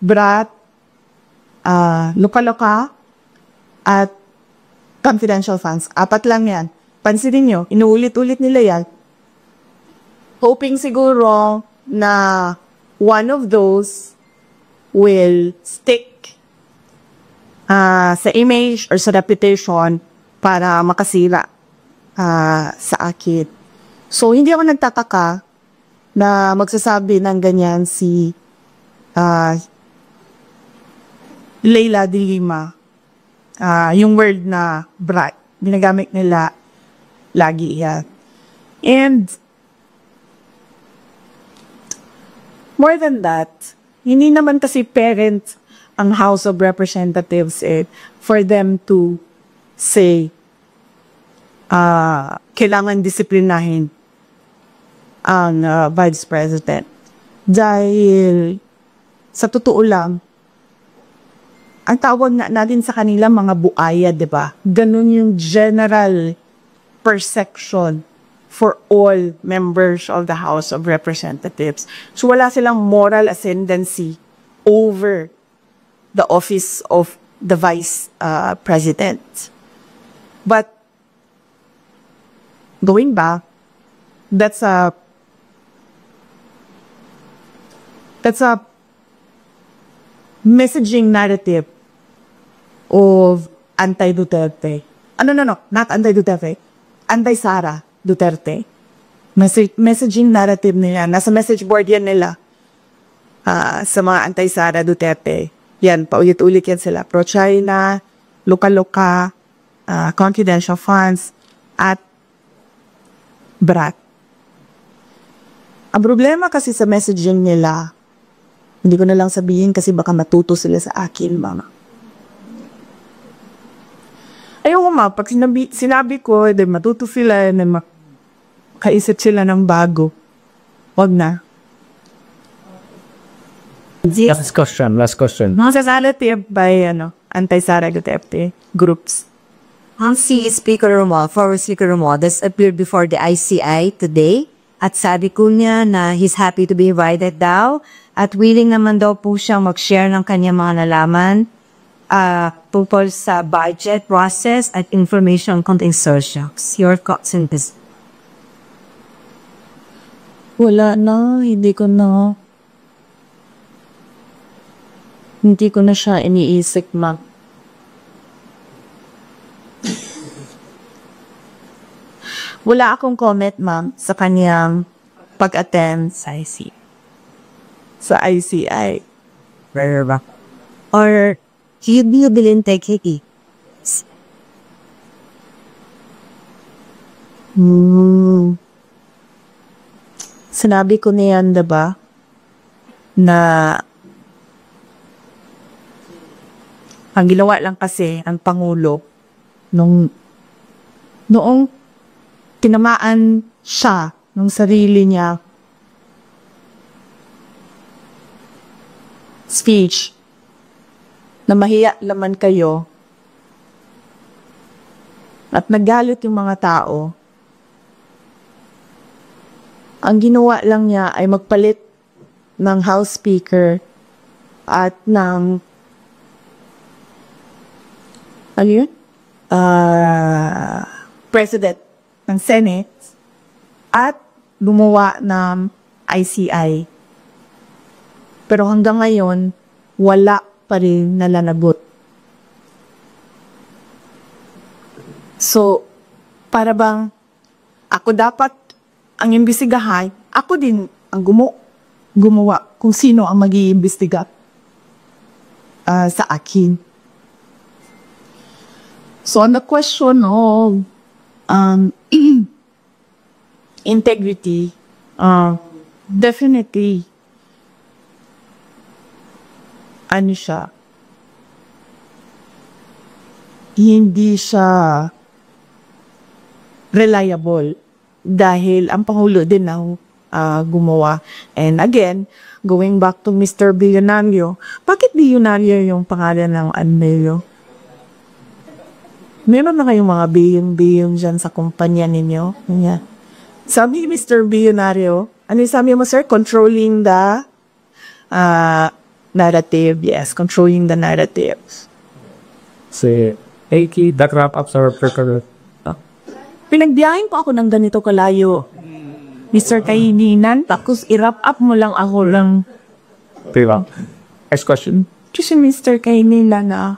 brat, luka-luka, at confidential funds. 4 lang yan. Pansinin nyo, inuulit-ulit nila yan. Hoping siguro na one of those will stick sa image or sa reputation para makasira sa akin. So, hindi ako nagtataka na magsasabi ng ganyan si Leila de Lima. Yung word na brat, ginagamit nila lagi yan. And more than that, hindi naman kasi parent ang House of Representatives for them to say kailangan disiplinahin ang Vice President. Dahil sa totoo lang, ang tawag natin sa kanila mga buaya, di ba? Ganun yung general perception for all members of the House of Representatives. So wala silang moral ascendancy over the office of the Vice President. But going back, that's a messaging narrative of anti-Duterte. Not anti-Duterte. Anti-Sara Duterte. Messaging narrative nila. Nasa message board yan nila. Sa mga anti-Sara Duterte. Yan, paulit-ulit yan sila. Pro-China, luka-luka, confidential funds, at brat. Ang problema kasi sa messaging nila, hindi ko na lang sabihin kasi baka matuto sila sa akin, mama. Ayoko pag sinabi ko, matuto sila, makaisip sila ng bago. Wag na. Last question. Masasalative by anti-Sara Duterte groups. Ang si Speaker Romuald, former Speaker Romuald, has appeared before the ICI today at sabi ko niya na he's happy to be invited daw at willing naman daw po siyang mag-share ng kanyang mga nalaman tungkol sa budget process at information content sources. Your thoughts on this? Wala na, hindi ko na siya iniisip, ma'am. Wala akong comment, ma'am, sa kanyang pag-attend sa ICI. Sa ICI. Where ba? Or you didn't take it? Sinabi ko na yan, diba? Na ang ginawa lang kasi ang Pangulo noong tinamaan siya ng sarili niya speech na mahiya laman kayo at nagalit yung mga tao, ang ginawa lang niya ay magpalit ng House Speaker at ng President ng Senate at gumawa ng ICI. Pero hanggang ngayon, wala pa rin nalanagot. So, para bang ako dapat ang imbestigahan, ako din ang gumawa kung sino ang mag-iimbestiga. sa akin. So on the question of integrity, definitely, ano siya, hindi siya reliable dahil ang Pangulo din ang gumawa. And again, going back to Mr. Billionario, bakit Billionario yung pangalan ng Anmelio? Meron na kayong mga billion dyan sa kumpanya ninyo? Yeah. Sabi ni Mr. Billionario, ano yung sabi mo, sir? Controlling the narrative. Yes, controlling the narrative. So, Aki, that wrap up our prepared. Pinagbiyahin po ako ng ganito kalayo, Mr. Kaininan, tapos i-wrap up mo lang ako lang. Diba? Next question. Kasi Mr. Kaininan na.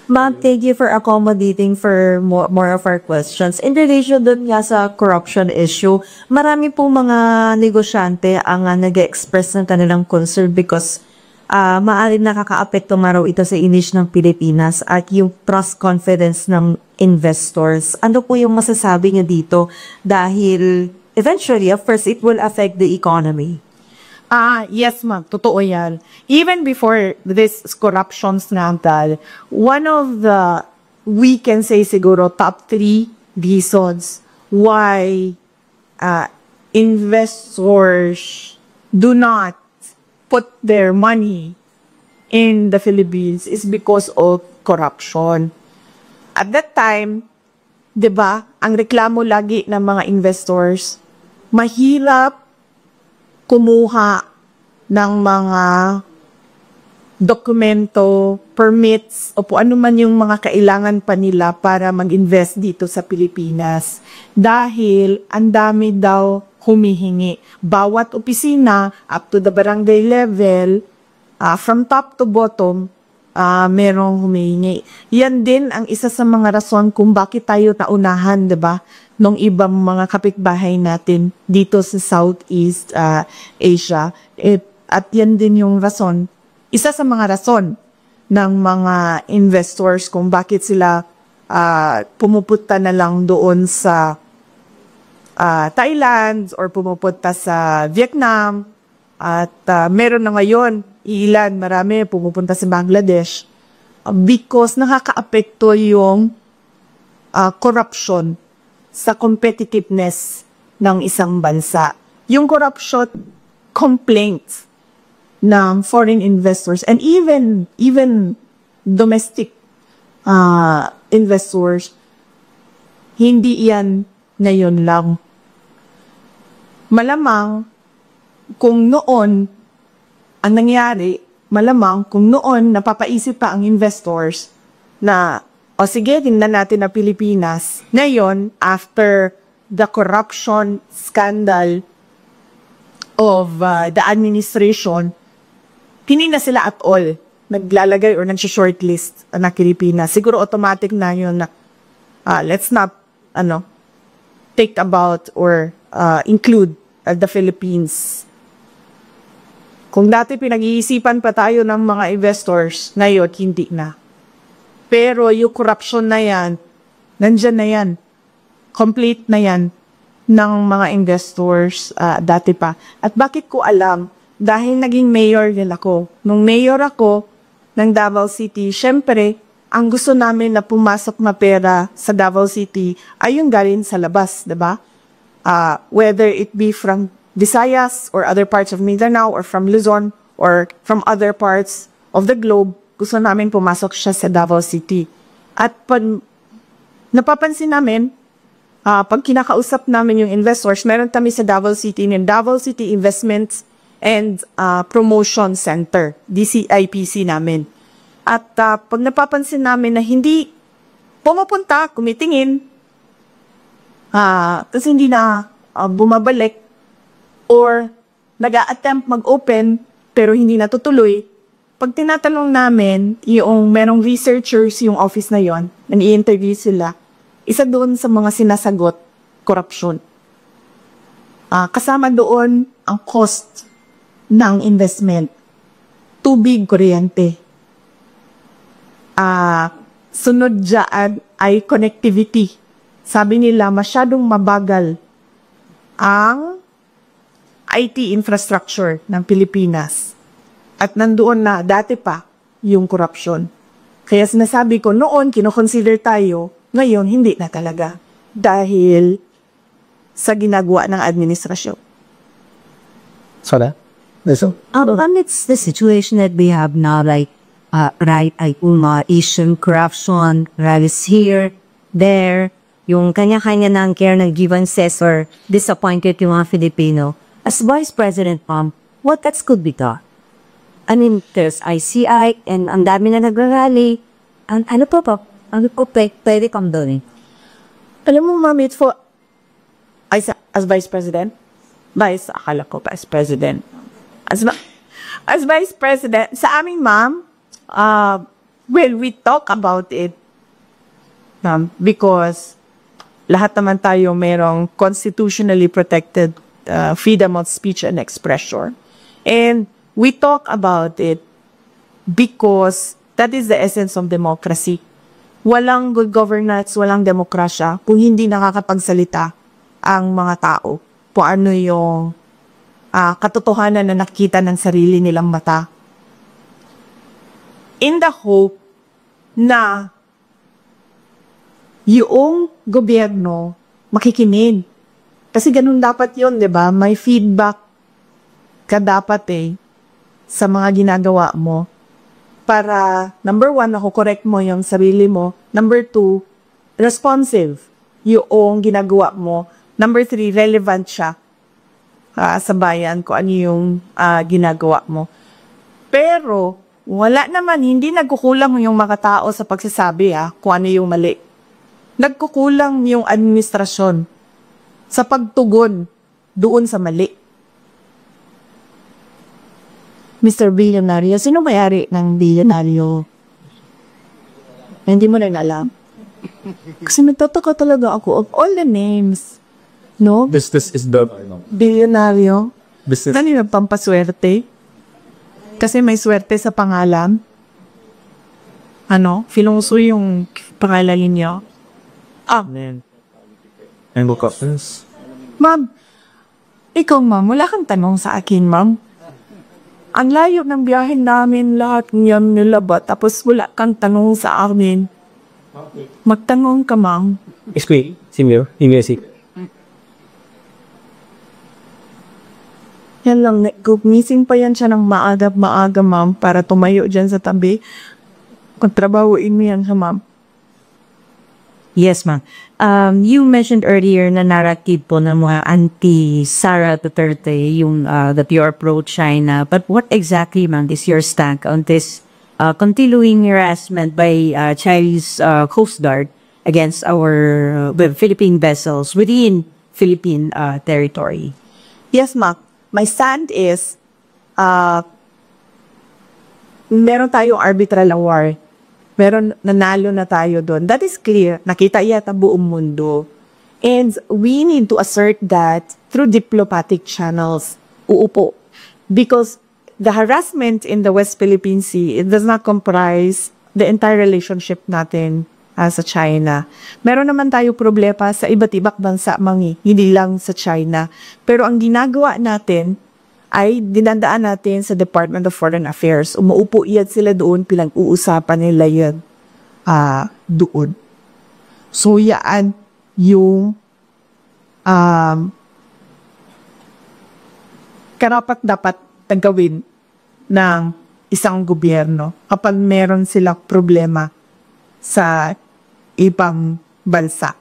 Ma'am, thank you for accommodating for more of our questions. In relation dun nga sa corruption issue, marami pong mga negosyante ang nag-express ng kanilang concern because maaaring nakaka-apekto maraw ito sa image ng Pilipinas at yung trust confidence ng investors. Ano po yung masasabi niyo dito? Dahil eventually, of course, it will affect the economy. Yes, ma'am. Totoo yan. Even before this corruption scandal, one of the, we can say siguro, top 3 reasons why investors do not put their money in the Philippines is because of corruption. At that time, di ba, ang reklamo lagi ng mga investors, mahirap kumuha ng mga dokumento, permits, o po ano man yung mga kailangan pa nila para mag-invest dito sa Pilipinas. Dahil ang dami daw humihingi. Bawat opisina, up to the barangay level, from top to bottom, merong humihingi. Yan din ang isa sa mga rason kung bakit tayo naunahan, diba? Nung ibang mga kapitbahay natin dito sa Southeast Asia. At yan din yung rason, isa sa mga rason ng mga investors kung bakit sila pumupunta na lang doon sa Thailand or pumupunta sa Vietnam. At meron na ngayon, marami pumupunta sa Bangladesh because nakakaapekto yung corruption sa competitiveness ng isang bansa. Yung corruption complaints ng foreign investors and even domestic investors, hindi yan ngayon lang. Malamang kung noon ang nangyari, malamang kung noon napapaisip pa ang investors na o sige, tingnan natin na Pilipinas. Ngayon, after the corruption scandal of the administration, hindi na sila at all naglalagay or nag-shortlist na Pilipinas. Siguro automatic na yun na let's not take about or include the Philippines. Kung dati pinag-iisipan pa tayo ng mga investors, ngayon hindi na. Pero yung corruption na yan, nandyan na yan. Complete na yan ng mga investors dati pa. At bakit ko alam? Dahil naging mayor din ako. Nung mayor ako ng Davao City, syempre, ang gusto namin na pumasok na pera sa Davao City ay yung galing sa labas, diba? Whether it be from Visayas or other parts of Mindanao or from Luzon or from other parts of the globe, gusto namin pumasok siya sa Davao City. At pag napapansin namin, pag kinakausap namin yung investors, meron kami sa Davao City ng Davao City Investments and Promotion Center, DCIPC namin. At pag napapansin namin na hindi pumupunta, kumitingin, kasi hindi na bumabalik, or nag-a-attempt mag-open pero hindi natutuloy, pag tinatanong namin, yung merong researchers yung office na yon, nag-i-interview sila, isa doon sa mga sinasagot, corruption. Kasama doon ang cost ng investment. Tubig, kuryente. sunod dyan ay connectivity. Sabi nila, masyadong mabagal ang IT infrastructure ng Pilipinas. At nandoon na dati pa yung korupsyon. Kaya sinasabi ko, noon kinoconsider tayo, ngayon hindi na talaga. Dahil sa ginagawa ng administrasyon. Soda? It's the situation that we have now, like, Asian corruption, rallies here, there, yung kanya-kanya ng care ng grievances or disappointed yung mga Filipino. As Vice President, Ma'am, what else could be done? I mean, there's ICI, and ang dami na nagrarally. Ano po? Ano po pwede kang doon? Alam mo, Ma'am, it's for, as Vice President, akala ko pa as President. As Vice President, sa aming Ma'am, well, we talk about it, Ma'am, because lahat naman tayo merong constitutionally protected freedom of speech and expression. And we talk about it because that is the essence of democracy. Walang good governance, walang demokrasya kung hindi nakakapagsalita ang mga tao kung ano yung katotohanan na nakita ng sarili nilang mata. In the hope na yung gobyerno makikinig. Kasi ganun dapat yun, di ba? May feedback ka dapat sa mga ginagawa mo. Para, number 1, correct mo yung sarili mo. Number 2, responsive yung ginagawa mo. Number 3, relevant siya sa bayan kung ano yung ginagawa mo. Pero, wala naman, hindi nagkukulang yung mga tao sa pagsasabi kung ano yung mali. Nagkukulang yung administrasyon sa pagtugon doon sa mali. Mr. Billionario, sino may-ari ng Billionario? Hindi mo rin alam. Kasi nagtataka talaga ako of all the names. No? This is the Billionario. business. Ano yung pampaswerte? Kasi may swerte sa pangalan. Filongso yung pangalan niya. And look up this. Ma'am, ikaw ma'am, wala kang tanong sa akin ma'am. Ang layo ng biyahe namin, lahat niyan nilaba, tapos wala kang tanong sa amin. Magtanong ka ma'am. Squeak. Simir. Imesi. Yan lang, gumising pa yan siya ng maaga ma'am, para tumayo dyan sa tabi. Kung trabahuin mo yan siya ma'am. Yes, ma'am. You mentioned earlier na narrative po ng mga anti-Sara Duterte, yung that you are pro-China. But what exactly, ma'am, is your stand on this continuing harassment by Chinese Coast Guard against our Philippine vessels within Philippine territory? Yes, ma'am. My stand is, meron tayong arbitral award. Meron, nanalo na tayo doon. That is clear. Nakita yata buong mundo. And we need to assert that through diplomatic channels. Uupo. Because the harassment in the West Philippine Sea, it does not comprise the entire relationship natin sa China. Meron naman tayo problema sa iba't ibang bansa, hindi lang sa China. Pero ang ginagawa natin ay dinandaan natin sa Department of Foreign Affairs. Umuupo yan sila doon, pinag-uusapan nila yan doon. So, yan yung karapat-dapat na gawin ng isang gobyerno kapag meron silang problema sa ibang bansa.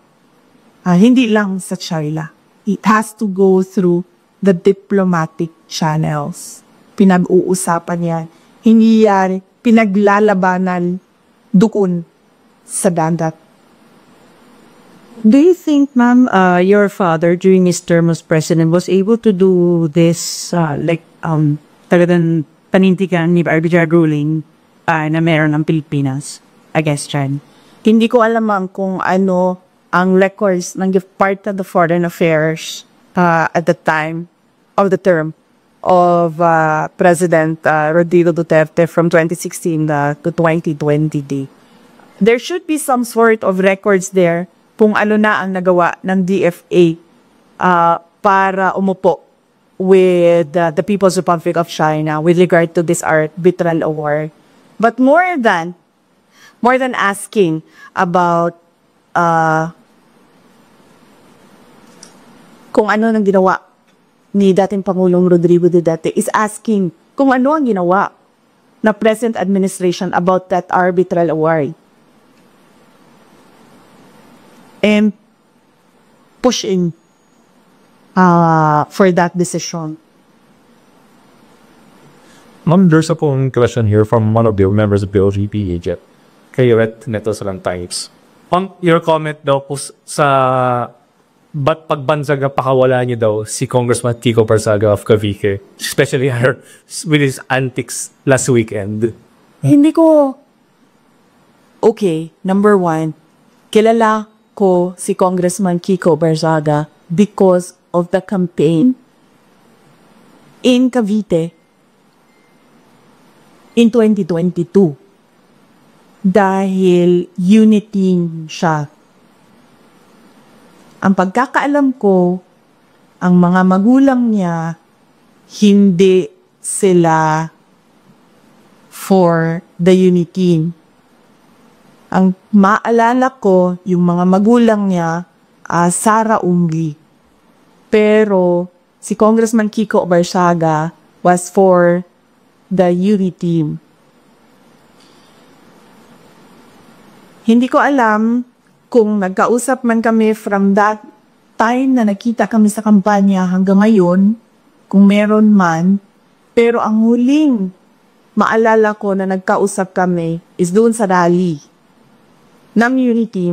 Hindi lang sa China. It has to go through the diplomatic channels. Pinag-uusapan yan. Hindi yan pinaglalabanan doon sa dagat. Do you think, ma'am, your father during his term as president was able to do this, talagang panintigan ni arbitral ruling na meron ng Pilipinas against China? Hindi ko alam kung ano ang records ng part of the Foreign Affairs at the time of the term of President Rodrigo Duterte from 2016 to 2020. there should be some sort of records there kung ano na ang nagawa ng DFA para umupo with the People's Republic of China with regard to this arbitral award. But more than asking about kung ano nang ginawa ni dating Pangulong Rodrigo Duterte is asking kung ano ang ginawa na present administration about that arbitral award. And pushing for that decision. Ma'am, there's a phone question here from one of the members of the OGP agent. Kay Ret Netosalan Times. On your comment daw po sa ba't pagbansaga pakawala niyo daw si Congressman Kiko Barzaga of Cavite, especially with his antics last weekend. Hindi ko... Okay, number one, kilala ko si Congressman Kiko Barzaga because of the campaign in Cavite in 2022. Dahil unity siya. Ang pagkakaalam ko, ang mga magulang niya, hindi sila for the unity. Ang maalala ko, yung mga magulang niya, Sara Ungli. Pero si Congressman Kiko Barzaga was for the unity. Hindi ko alam kung nagkausap man kami from that time na nakita kami sa kampanya hanggang ngayon, kung meron man, pero ang huling maalala ko na nagkausap kami is doon sa rally ng unity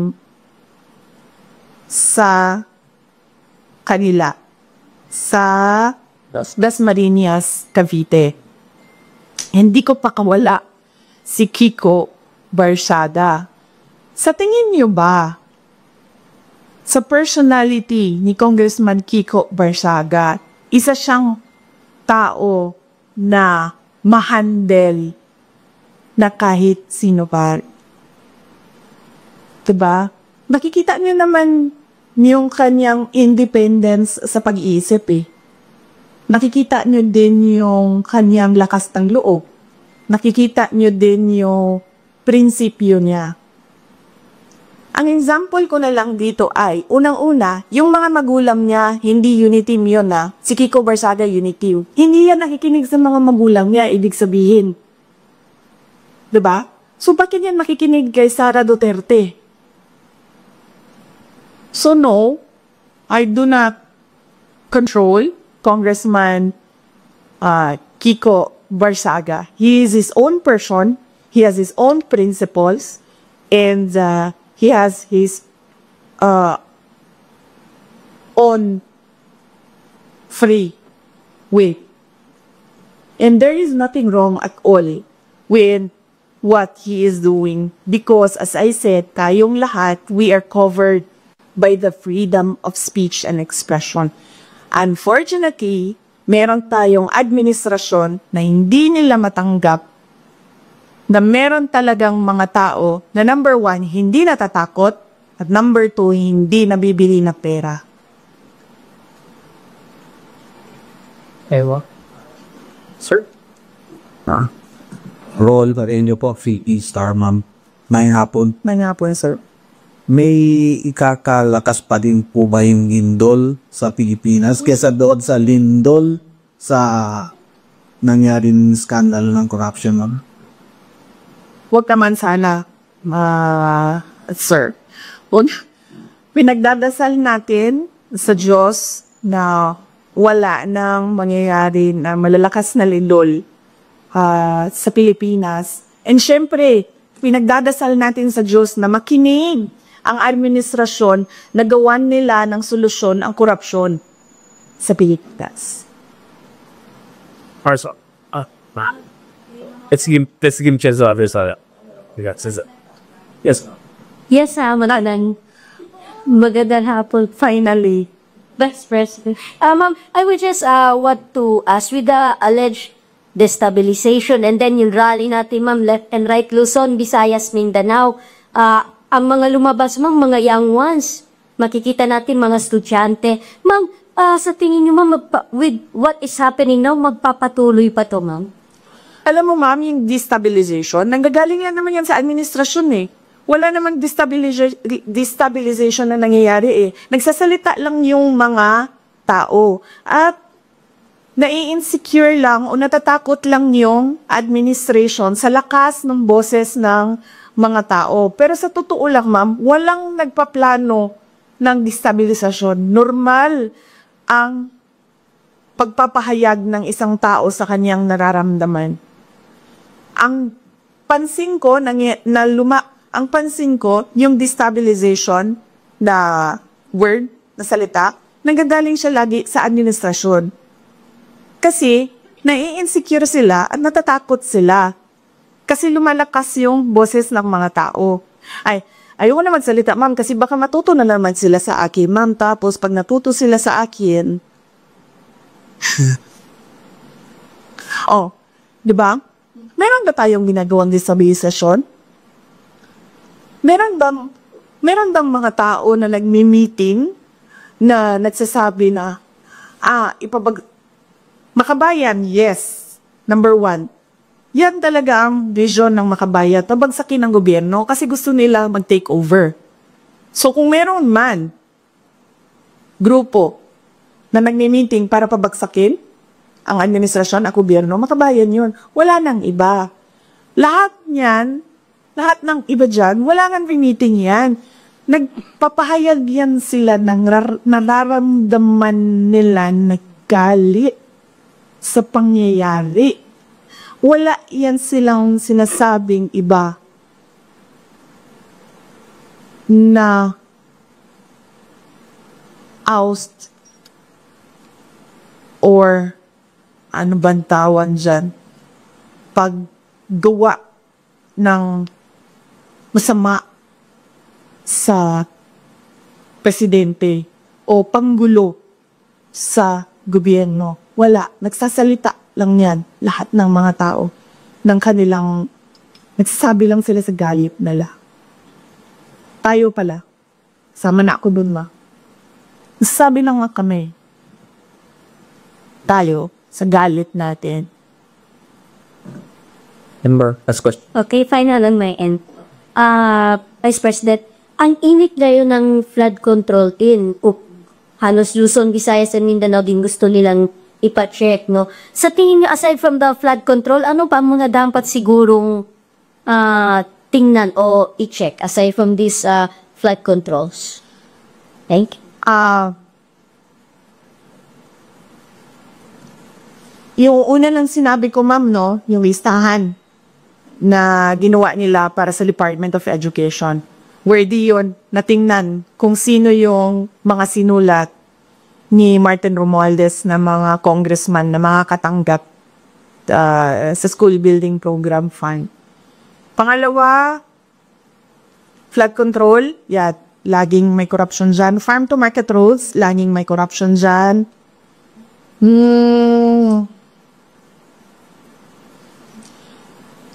sa kanila, sa Dasmariñas, Cavite. Hindi ko pakawala si Kiko Barzaga. Sa tingin niyo ba, sa personality ni Congressman Kiko Barzaga, isa siyang tao na ma-handle na kahit sino pa? Diba? Makikita niyo naman yung kanyang independence sa pag-iisip eh. Nakikita niyo din yung kanyang lakas ng loob. Nakikita niyo din yung prinsipyo niya. Ang example ko na lang dito ay, unang-una, yung mga magulang niya, hindi unity yun na, si Kiko Barzaga unity. Hindi yan nakikinig sa mga magulang niya, ibig sabihin. Diba? So, bakit yan makikinig kay Sara Duterte? So, no, I do not control Congressman Kiko Barzaga. He is his own person, he has his own principles, and he has his own free will. And there is nothing wrong at all with what he is doing because, as I said, tayong lahat, we are covered by the freedom of speech and expression. Unfortunately, meron tayong administrasyon na hindi nila matanggap na meron talagang mga tao na number one, hindi natatakot, at number two, hindi nabibili na pera. Ewa. Sir? Roll pa rin niyo po, VP Star Ma'am. May hapon. May hapon, sir. May ikakalakas pa din po ba yung lindol sa Pilipinas kesa doon sa lindol sa nangyaring scandal ng corruption, ma'am? Huwag naman sana, sir. Pinagdadasal natin sa Diyos na wala nang mangyayari na malalakas na lindol sa Pilipinas. And syempre, pinagdadasal natin sa Diyos na makinig ang administrasyon na gawan nila ng solusyon ang korupsyon sa Pilipinas. Arso, let's give chance to others. Yes. Yes, magandang hapon. Finally. Vice President. Ma'am, I would just want to ask, with the alleged destabilization and then yung rally natin, ma'am, left and right, Luzon, Visayas, Mindanao, ang mga lumabas, ma'am, mga young ones. Makikita natin mga estudyante. Ma'am, sa tingin niyo, ma'am, with what is happening now, magpapatuloy pa to, ma'am? Alam mo, ma'am, yung destabilization, nanggagaling yan naman yan sa administrasyon eh. Wala namang destabilization na nangyayari eh. Nagsasalita lang yung mga tao. At nai-insecure lang o natatakot lang yung administration sa lakas ng boses ng mga tao. Pero sa totoo lang, ma'am, walang nagpaplano ng destabilisasyon. Normal ang pagpapahayag ng isang tao sa kanyang nararamdaman. Ang pansin ko, ang pansin ko, yung destabilization na word, na salita, nanggagaling siya lagi sa administrasyon. Kasi, nai-insecure sila at natatakot sila. Kasi lumalakas yung boses ng mga tao. Ayoko na magsalita, ma'am, kasi baka matuto na naman sila sa akin, ma'am. Tapos, pag natuto sila sa akin, di ba? Meron ba tayong ginagawang destabilisasyon? Meron bang mga tao na nagmi-meeting na nagsasabi na, Makabayan, yes. Number 1. Yan talaga ang vision ng Makabayan. Pabagsakin ng gobyerno kasi gusto nila mag-take over. So kung meron man grupo na nagmi-meeting para pabagsakin ang administrasyon, ang gobyerno, Makabayan yun. Wala nang iba. Lahat ng iba dyan, wala nang meeting yan. Nagpapahayag yan sila ng nararamdaman nila na galit sa pangyayari. Wala yan silang sinasabing iba na oust or ano bang tawag dyan? Paggawa ng masama sa presidente o panggulo sa gobyerno. Wala. Nagsasalita lang yan lahat ng mga tao ng kanilang nagsasabi lang sila sa galit nila. Tayo pala. Sama na ako dun, ma. Nagsasabi lang nga kami. Tayo sa galit natin. Member, last question. Okay, final on my end. Vice President, ang init ngayon ng flood control team, halos Luzon, Visayas, and Mindanao din gusto nilang ipa-check, no? Sa tingin niyo, aside from the flood control, ano pa mga dapat sigurong tingnan o i-check aside from these flood controls? Thank you. Yung una lang sinabi ko, ma'am, no? Yung listahan na ginawa nila para sa Department of Education. Worthy yun, natingnan kung sino yung mga sinulat ni Martin Romualdez na mga congressman na makakatanggap sa school building program fund. Pangalawa, flood control, laging may corruption dyan. Farm to market rules, laging may corruption dyan.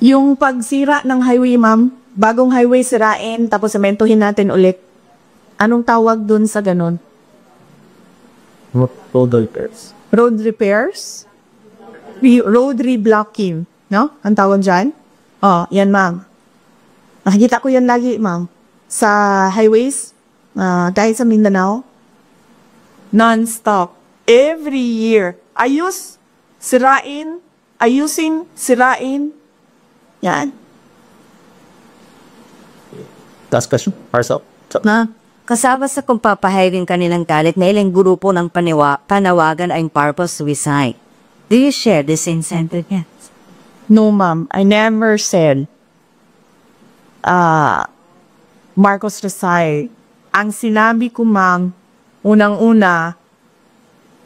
Yung pagsira ng highway, ma'am, bagong highway sirain, tapos sementohin natin ulit. Anong tawag dun sa ganun? Road repairs. Road repairs? Road reblocking, no? Ang tawag dyan? Yan, ma'am. Nakikita ko yan lagi, ma'am. Sa highways, dahil sa Mindanao, non-stop. Every year. Ayusin, sirain. Yan. Last question, Marcel. Kasama sa kung papahiring kanilang galit na ilang grupo ng panawagan ay purpose suicide. Do you share this sentiment? No, ma'am. I never said Marcos Rizal. Ang sinabi ko, ma'am, unang-una,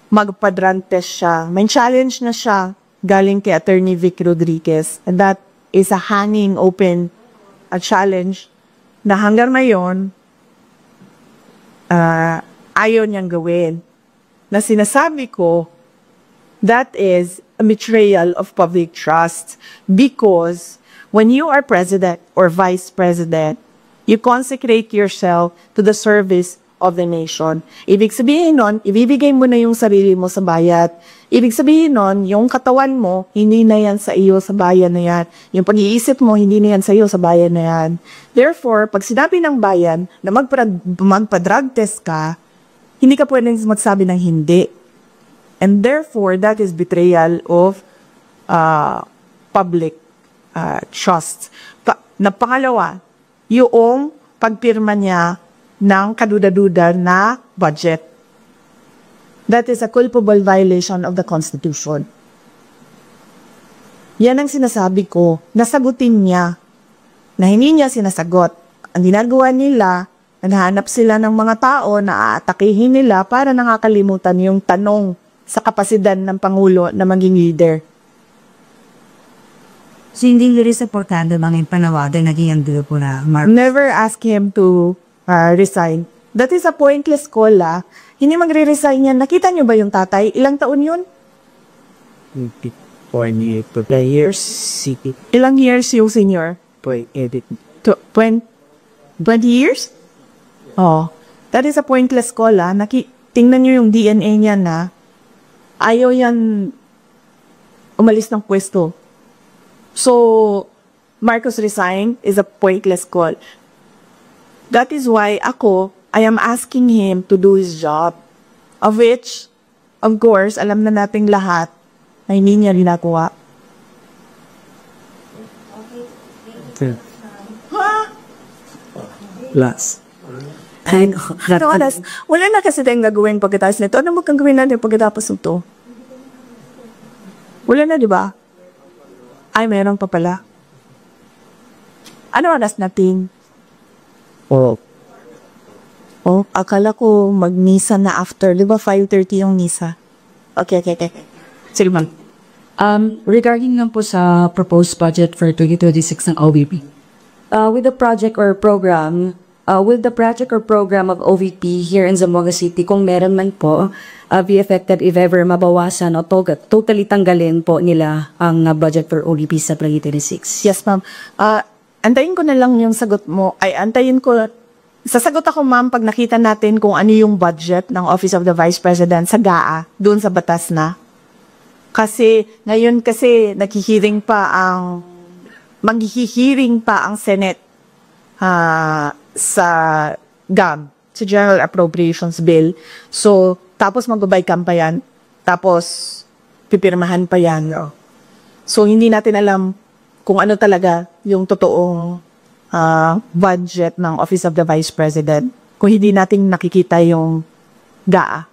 magpa-drug test siya. May challenge na siya galing kay Attorney Vic Rodriguez. And that is a hanging open challenge na hanggang ngayon, ayaw niyang gawin. Na sinasabi ko, that is a betrayal of public trust because when you are president or vice president, You consecrate yourself to the service of the nation. Ibig sabihin nun, ibibigay mo na yung sarili mo sa bayat. Ibig sabihin nun, yung katawan mo, hindi na yan sa iyo sa bayan na yan. Yung pag-iisip mo, hindi na yan sa iyo sa bayan na yan. Therefore, pag sinabi ng bayan na magpa-drug test ka, hindi ka pwedeng magsabi ng hindi. And therefore, that is betrayal of public trust. Na pangalawa, yung pagpirma niya ng kaduda-duda na budget. That is a culpable violation of the Constitution. Yan ang sinasabi ko, nasagutin niya, na hindi niya sinasagot. Ang ginagawa nila, naghahanap sila ng mga tao na aatakihin nila para nakakalimutan yung tanong sa kapasidad ng Pangulo na maging leader. So, hindi rin supportado mga panawagan naging ang grupo na Marcos? Never ask him to resign. That is a pointless call, Hindi magre-resign yan. Nakita niyo ba yung tatay? Ilang taon yun? 28 years. Ilang years yung senior? 20 years? Oh. That is a pointless call, Tingnan niyo yung DNA niya na ayaw yan umalis ng pwesto. So, Marcos resign is a pointless call. That is why I am asking him to do his job. Of which, of course, alam na nating lahat na hindi niya ginagawa. Last. Wala na kasi tayong gagawin pagkatapos nito. Ano mo kang gawin natin pagkatapos nito? Wala na, di ba? Ay, meron pa pala. Ano oras natin? Akala ko mag-misa na after. Di ba 5:30 yung misa? Okay. Sige, ma'am. Regarding lang po sa proposed budget for 2026 ng OVP, with the project or program of OVP here in Zamboanga City, kung meron man po, be affected if ever mabawasan o totally tanggalin po nila ang budget for OVP sa 2026. Yes, ma'am. Antayin ko na lang yung sagot mo. Sasagot ako, ma'am, pag nakita natin kung ano yung budget ng Office of the Vice President sa GAA, doon sa batas na. Kasi, ngayon maghihiring pa ang Senate sa GAB, sa General Appropriations Bill. So, tapos magbabay-cam pa yan, tapos pipirmahan pa yan. So, hindi natin alam kung ano talaga yung totoong budget ng Office of the Vice President kung hindi natin nakikita yung GAA.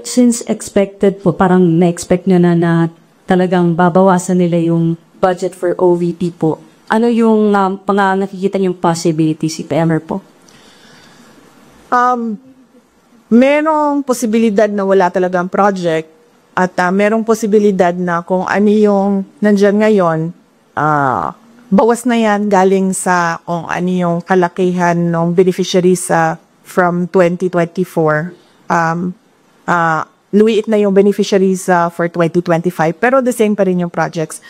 Since expected po, parang na-expect nyo na talagang babawasan nila yung budget for OVP po, ano yung nakikita yung possibilities, si PMR po? Merong posibilidad na wala talagang project at merong posibilidad na kung ano yung nandyan ngayon, bawas na yan galing sa kung ano yung kalakihan ng beneficiaries from 2024. Luwiit na yung beneficiaries for 2025, pero the same pa rin yung projects.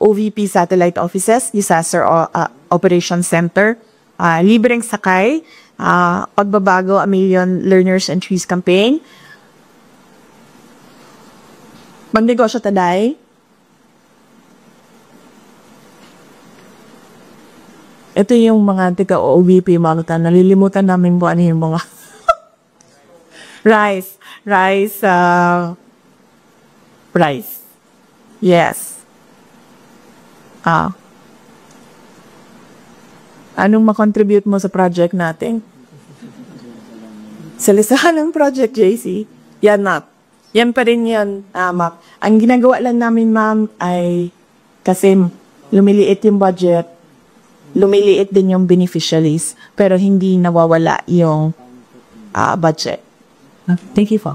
OVP Satellite Offices, Disaster Operations Center, libreng sakay, pagbabago, 1 Million Learners and Trees Campaign, magnegosyo taday, ito yung mga tika-OVP, mga nalilimutan namin po ano yung mga rice. Yes. Anong makontribute mo sa project natin? Sa listahan ng project, JC? Yan, ma'am. Yan pa rin yan, ma'am. Ang ginagawa lang namin, ma'am, ay kasi lumiliit yung budget, lumiliit din yung beneficiaries, pero hindi nawawala yung budget. Thank you po.